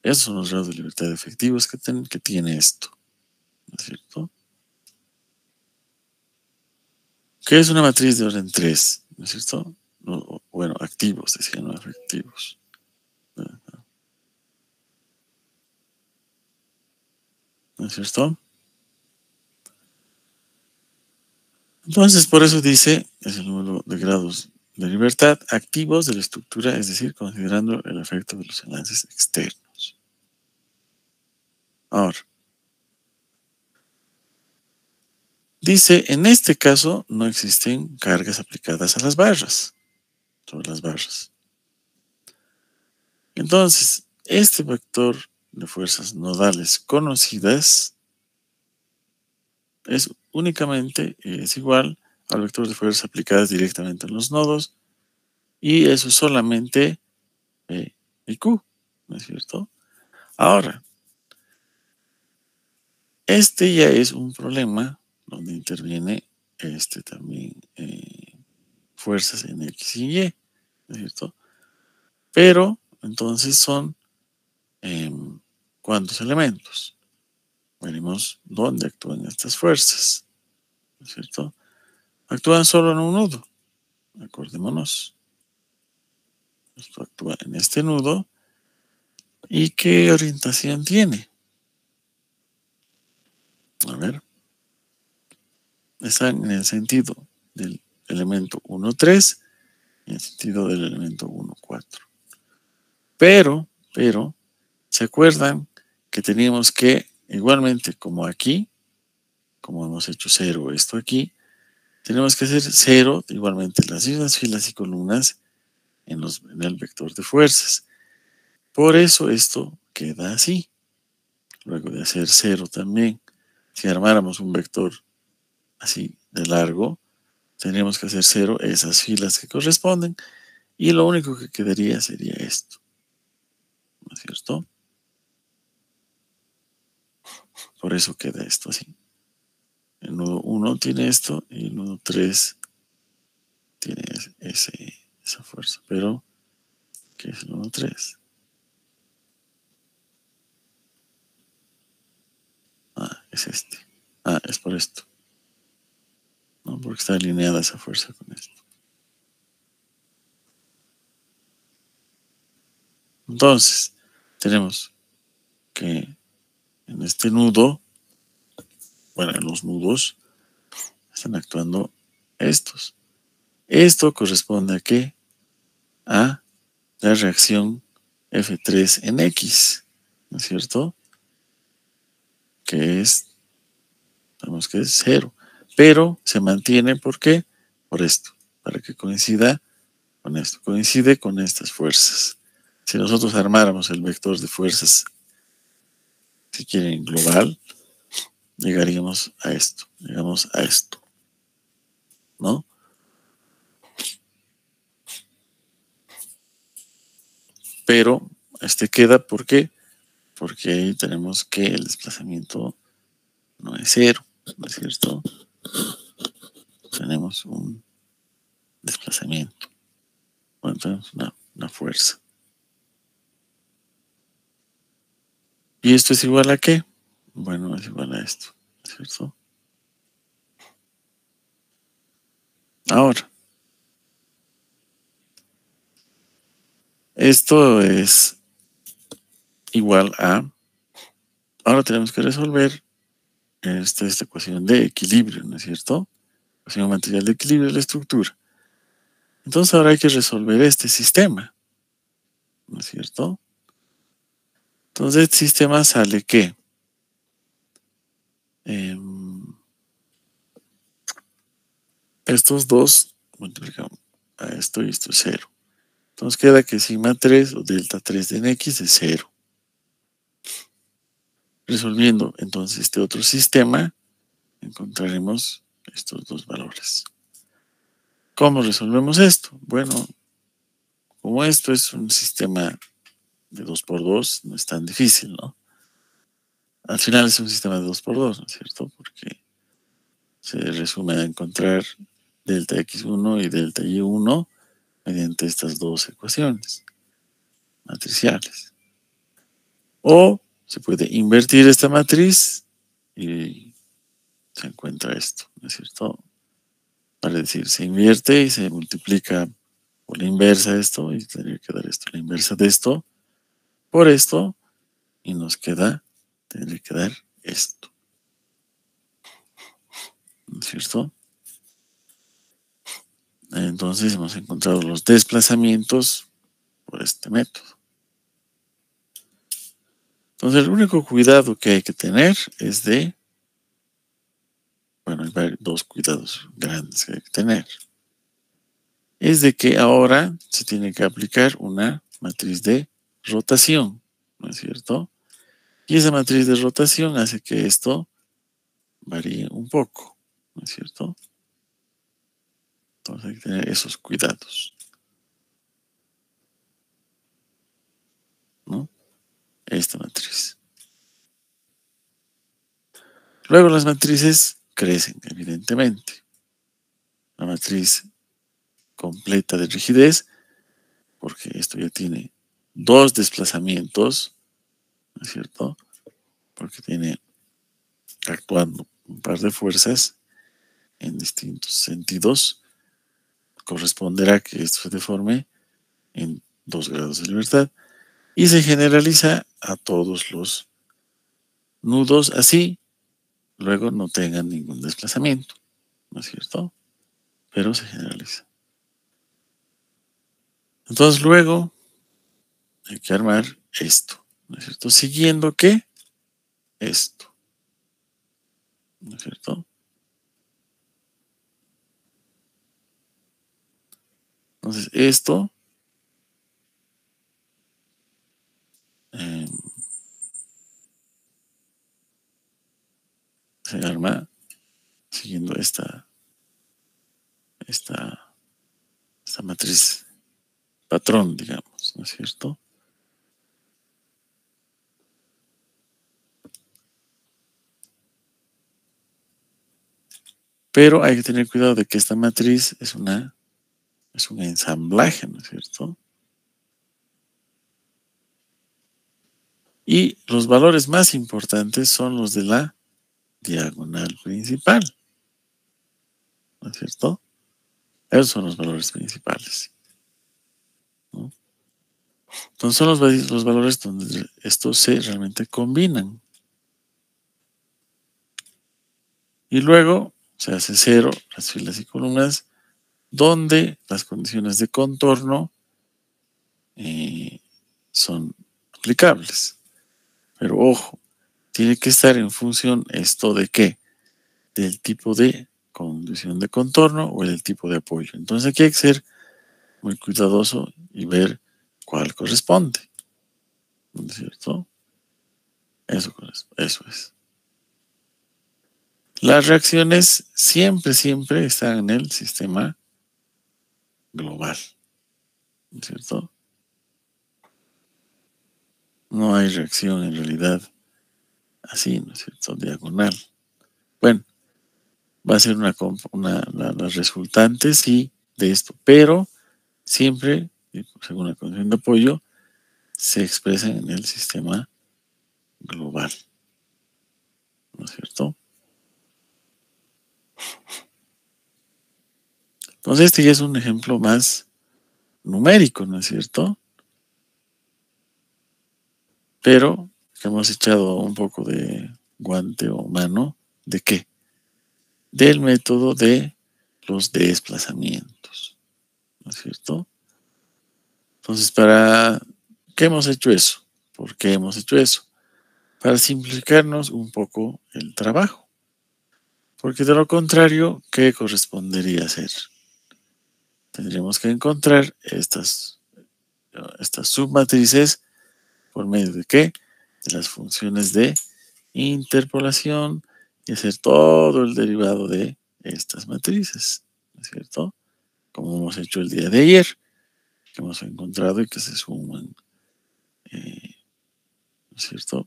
Esos son los grados de libertad efectivos que tiene esto, ¿no es cierto? ¿Qué es una matriz de orden 3? ¿No es cierto? No, bueno, activos, decía, no efectivos. ¿No es cierto? Entonces, por eso dice, es el número de grados de libertad activos de la estructura, es decir, considerando el efecto de los enlaces externos. Ahora, dice, en este caso no existen cargas aplicadas a las barras, sobre las barras. Entonces, este vector de fuerzas nodales conocidas es igual al vector de fuerzas aplicadas directamente en los nodos, y eso es solamente P y Q, ¿no es cierto? Ahora, Este ya es un problema donde interviene también fuerzas en X y Y, ¿no es cierto? Pero entonces son ¿cuántos elementos? Veremos dónde actúan estas fuerzas, ¿no es cierto? Actúan solo en un nudo, acordémonos. Esto actúa en este nudo. ¿Y qué orientación tiene? A ver, están en el sentido del elemento 1, 3 y en el sentido del elemento 1, 4. Pero, ¿se acuerdan que teníamos que, igualmente como aquí, como hemos hecho 0 esto aquí, tenemos que hacer 0 igualmente las mismas filas y columnas en el vector de fuerzas. Por eso esto queda así. Luego de hacer 0 también, si armáramos un vector así de largo, tendríamos que hacer 0 esas filas que corresponden y lo único que quedaría sería esto, ¿no es cierto? Por eso queda esto así. El nudo 1 tiene esto y el nudo 3 tiene esa fuerza. Pero, ¿qué es el nudo 3? Ah, es este. Ah, es por esto. ¿No? Porque está alineada esa fuerza con esto. Entonces, tenemos que en este nudo, bueno, en los nudos, están actuando estos. Esto corresponde a qué? A la reacción F3 en X, ¿no es cierto? Que es, sabemos que es 0, pero se mantiene, ¿por qué? Por esto, para que coincida con esto, coincide con estas fuerzas. Si nosotros armáramos el vector de fuerzas, si quieren global, llegaríamos a esto, llegamos a esto, ¿no? Pero queda, ¿por qué? Porque ahí tenemos que el desplazamiento no es 0, ¿no es cierto? Tenemos un desplazamiento, bueno, tenemos una fuerza. ¿Y esto es igual a qué? Bueno, es igual a esto, ¿no es cierto? Ahora, esto es igual a, ahora tenemos que resolver esta ecuación de equilibrio, ¿no es cierto? Ecuación material de equilibrio de la estructura. Entonces ahora hay que resolver este sistema, ¿no es cierto? Entonces este sistema sale que estos dos multiplicamos a esto y esto es 0. Entonces queda que sigma 3 o delta 3 de X es 0. Resolviendo entonces este otro sistema, encontraremos estos dos valores. ¿Cómo resolvemos esto? Bueno, como esto es un sistema de 2×2, no es tan difícil, ¿no? Al final es un sistema de 2×2, ¿no es cierto? Porque se resume a encontrar delta x1 y delta y1 mediante estas dos ecuaciones matriciales. O se puede invertir esta matriz y se encuentra esto, ¿no es cierto? Vale decir, se invierte y se multiplica por la inversa de esto y tendría que dar esto, la inversa de esto por esto y nos queda, tendría que dar esto, ¿no es cierto? Entonces hemos encontrado los desplazamientos por este método. Entonces el único cuidado que hay que tener es de, bueno, hay dos cuidados grandes que hay que tener. Es de que ahora se tiene que aplicar una matriz de rotación, ¿no es cierto? Y esa matriz de rotación hace que esto varíe un poco, ¿no es cierto? Entonces hay que tener esos cuidados, ¿no? Esta matriz. Luego las matrices crecen, evidentemente. La matriz completa de rigidez, porque esto ya tiene dos desplazamientos, ¿no es cierto? Porque tiene actuando un par de fuerzas en distintos sentidos, corresponderá que esto se deforme en 2 grados de libertad y se generaliza a todos los nudos, así luego no tengan ningún desplazamiento, ¿no es cierto? Pero se generaliza. Entonces luego hay que armar esto, ¿no es cierto? Siguiendo ¿qué? Esto, ¿no es cierto? Entonces esto eh, se arma siguiendo esta, esta matriz patrón, digamos, ¿no es cierto? Pero hay que tener cuidado de que esta matriz es un ensamblaje, ¿no es cierto? Y los valores más importantes son los de la diagonal principal, ¿no es cierto? Esos son los valores principales, ¿no? Entonces son los valores donde estos se realmente combinan. Y luego se hace cero las filas y columnas donde las condiciones de contorno eh, son aplicables. Pero ojo, tiene que estar en función esto de qué, del tipo de condición de contorno o del tipo de apoyo. Entonces aquí hay que ser muy cuidadoso y ver cuál corresponde, ¿no es cierto? Eso es. Las reacciones siempre están en el sistema global, ¿no es cierto? No hay reacción en realidad así, ¿no es cierto? Diagonal. Bueno, va a ser las resultantes, sí, de esto, pero siempre, según la condición de apoyo, se expresan en el sistema global, ¿no es cierto? Entonces este ya es un ejemplo más numérico, ¿no es cierto? Pero hemos echado un poco de guante o mano, ¿de qué? Del método de los desplazamientos, ¿no es cierto? Entonces, ¿para qué hemos hecho eso? ¿Por qué hemos hecho eso? Para simplificarnos un poco el trabajo. Porque de lo contrario, ¿qué correspondería hacer? Tendríamos que encontrar estas submatrices por medio de qué? De las funciones de interpolación y hacer todo el derivado de estas matrices, ¿no es cierto? Como hemos hecho el día de ayer, que hemos encontrado y que se suman, ¿no es cierto?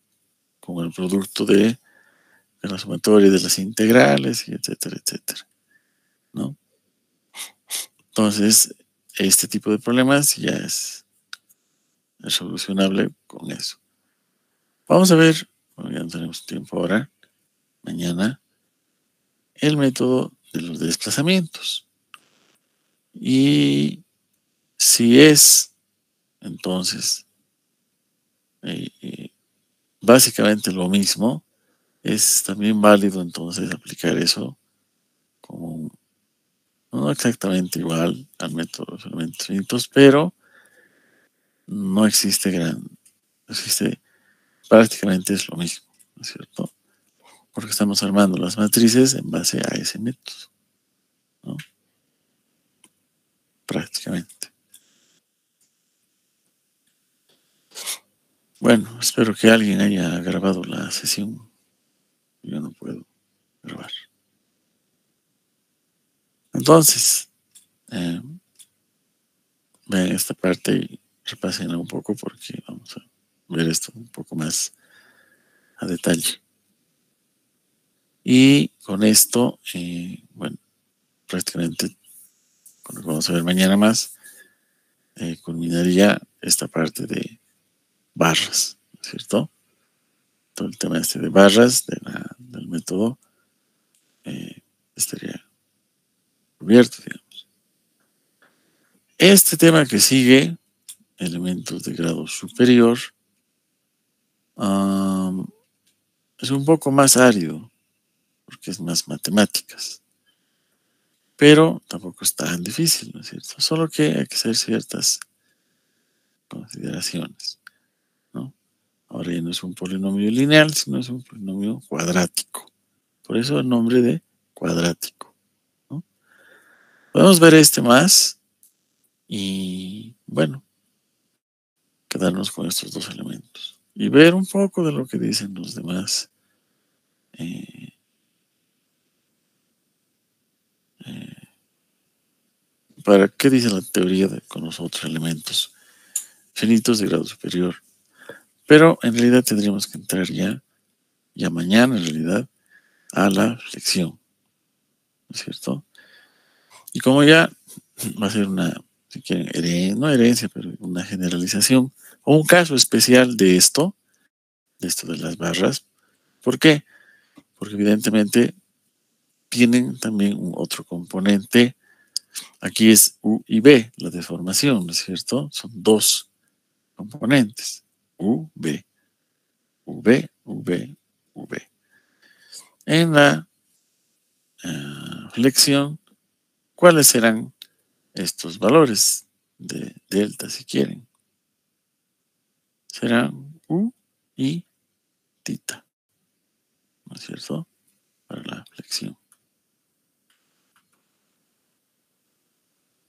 Con el producto de la sumatoria de las integrales, y etcétera, etcétera, ¿no? Entonces, este tipo de problemas ya es solucionable con eso. Vamos a ver, bueno, ya no tenemos tiempo ahora, mañana, el método de los desplazamientos. Y si es, entonces, básicamente lo mismo, es también válido entonces aplicar eso como no exactamente igual al método de los elementos finitos, pero no existe, prácticamente es lo mismo, ¿no es cierto? Porque estamos armando las matrices en base a ese método, ¿no? Prácticamente. Bueno, espero que alguien haya grabado la sesión. Yo no puedo grabar. Entonces, eh, vean esta parte y repásenla un poco porque vamos a ver esto un poco más a detalle. Y con esto, bueno, prácticamente, con lo que vamos a ver mañana más, culminaría esta parte de barras, ¿no es cierto? Todo el tema este de barras del método estaría cubierto, digamos. Este tema que sigue, elementos de grado superior, es un poco más árido, porque es más matemáticas, pero tampoco es tan difícil, ¿no es cierto? Solo que hay que hacer ciertas consideraciones, ¿no? Ahora ya no es un polinomio lineal, sino es un polinomio cuadrático. Por eso el nombre de cuadrático, ¿no? Podemos ver este más y, bueno, quedarnos con estos dos elementos y ver un poco de lo que dicen los demás para qué dice la teoría con los otros elementos finitos de grado superior. Pero en realidad tendríamos que entrar ya mañana en realidad, a la flexión, ¿no es cierto? Y como ya va a ser una, si quieren, no herencia, pero una generalización o un caso especial de esto de las barras. ¿Por qué? Porque evidentemente tienen también un otro componente. Aquí es U y B, la deformación, ¿no es cierto? Son dos componentes. U, B, V, V, V. En la flexión, ¿cuáles serán estos valores de delta si quieren? Serán U y tita, ¿no es cierto? Para la flexión.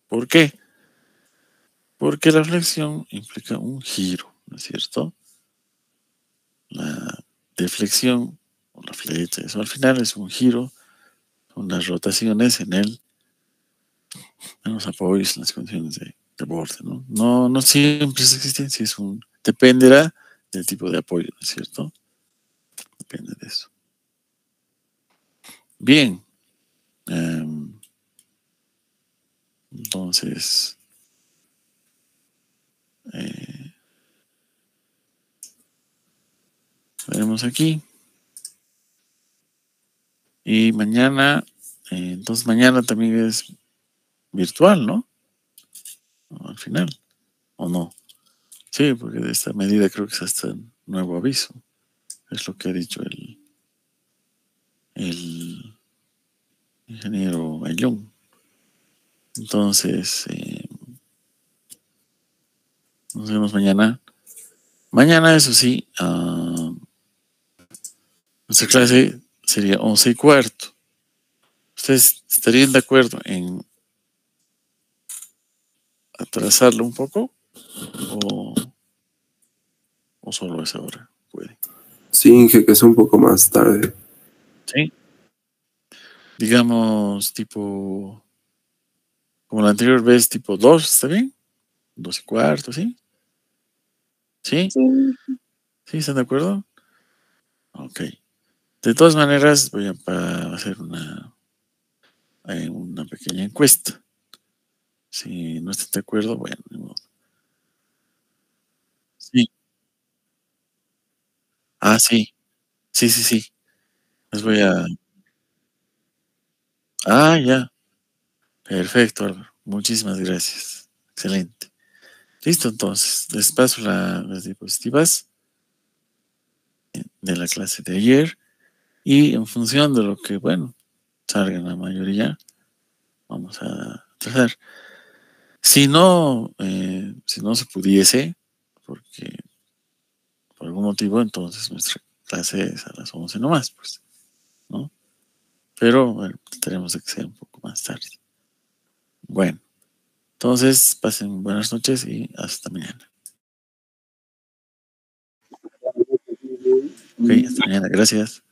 ¿Por qué? Porque la flexión implica un giro, ¿no es cierto? La deflexión o la flecha, eso al final es un giro, son las rotaciones en los apoyos, en las condiciones de borde, ¿no? No siempre es existencia, dependerá del tipo de apoyo, ¿no es cierto? Depende de eso. Bien. Entonces, veremos aquí. Y mañana, entonces mañana también es virtual, ¿no? Al final, ¿o no? Sí, porque de esta medida creo que es hasta el nuevo aviso. Es lo que ha dicho el ingeniero Ayllón. Entonces, nos vemos mañana. Mañana, eso sí, nuestra clase sería 11:15. ¿Ustedes estarían de acuerdo en atrasarlo un poco? ¿O solo a esa hora puede? Sí, Inge, que es un poco más tarde. Sí. Digamos, tipo, como la anterior vez, tipo 2, ¿está bien? 2:15, ¿sí? ¿Sí? ¿Sí? ¿Están de acuerdo? Ok. De todas maneras, voy a hacer una pequeña encuesta. Si no están de acuerdo, bueno, ni modo. Sí. Ah, sí. Sí, sí, sí. Les voy a... Ah, ya. Perfecto, Álvaro. Muchísimas gracias. Excelente. Listo, entonces. Les paso las diapositivas de la clase de ayer y en función de lo que, bueno, salga la mayoría, vamos a trazar. Si no se pudiese, porque por algún motivo, entonces nuestra clase es a las 11 nomás, pues, ¿no? Pero bueno, trataremos de que sea un poco más tarde. Bueno, entonces pasen buenas noches y hasta mañana. Ok, hasta mañana, gracias.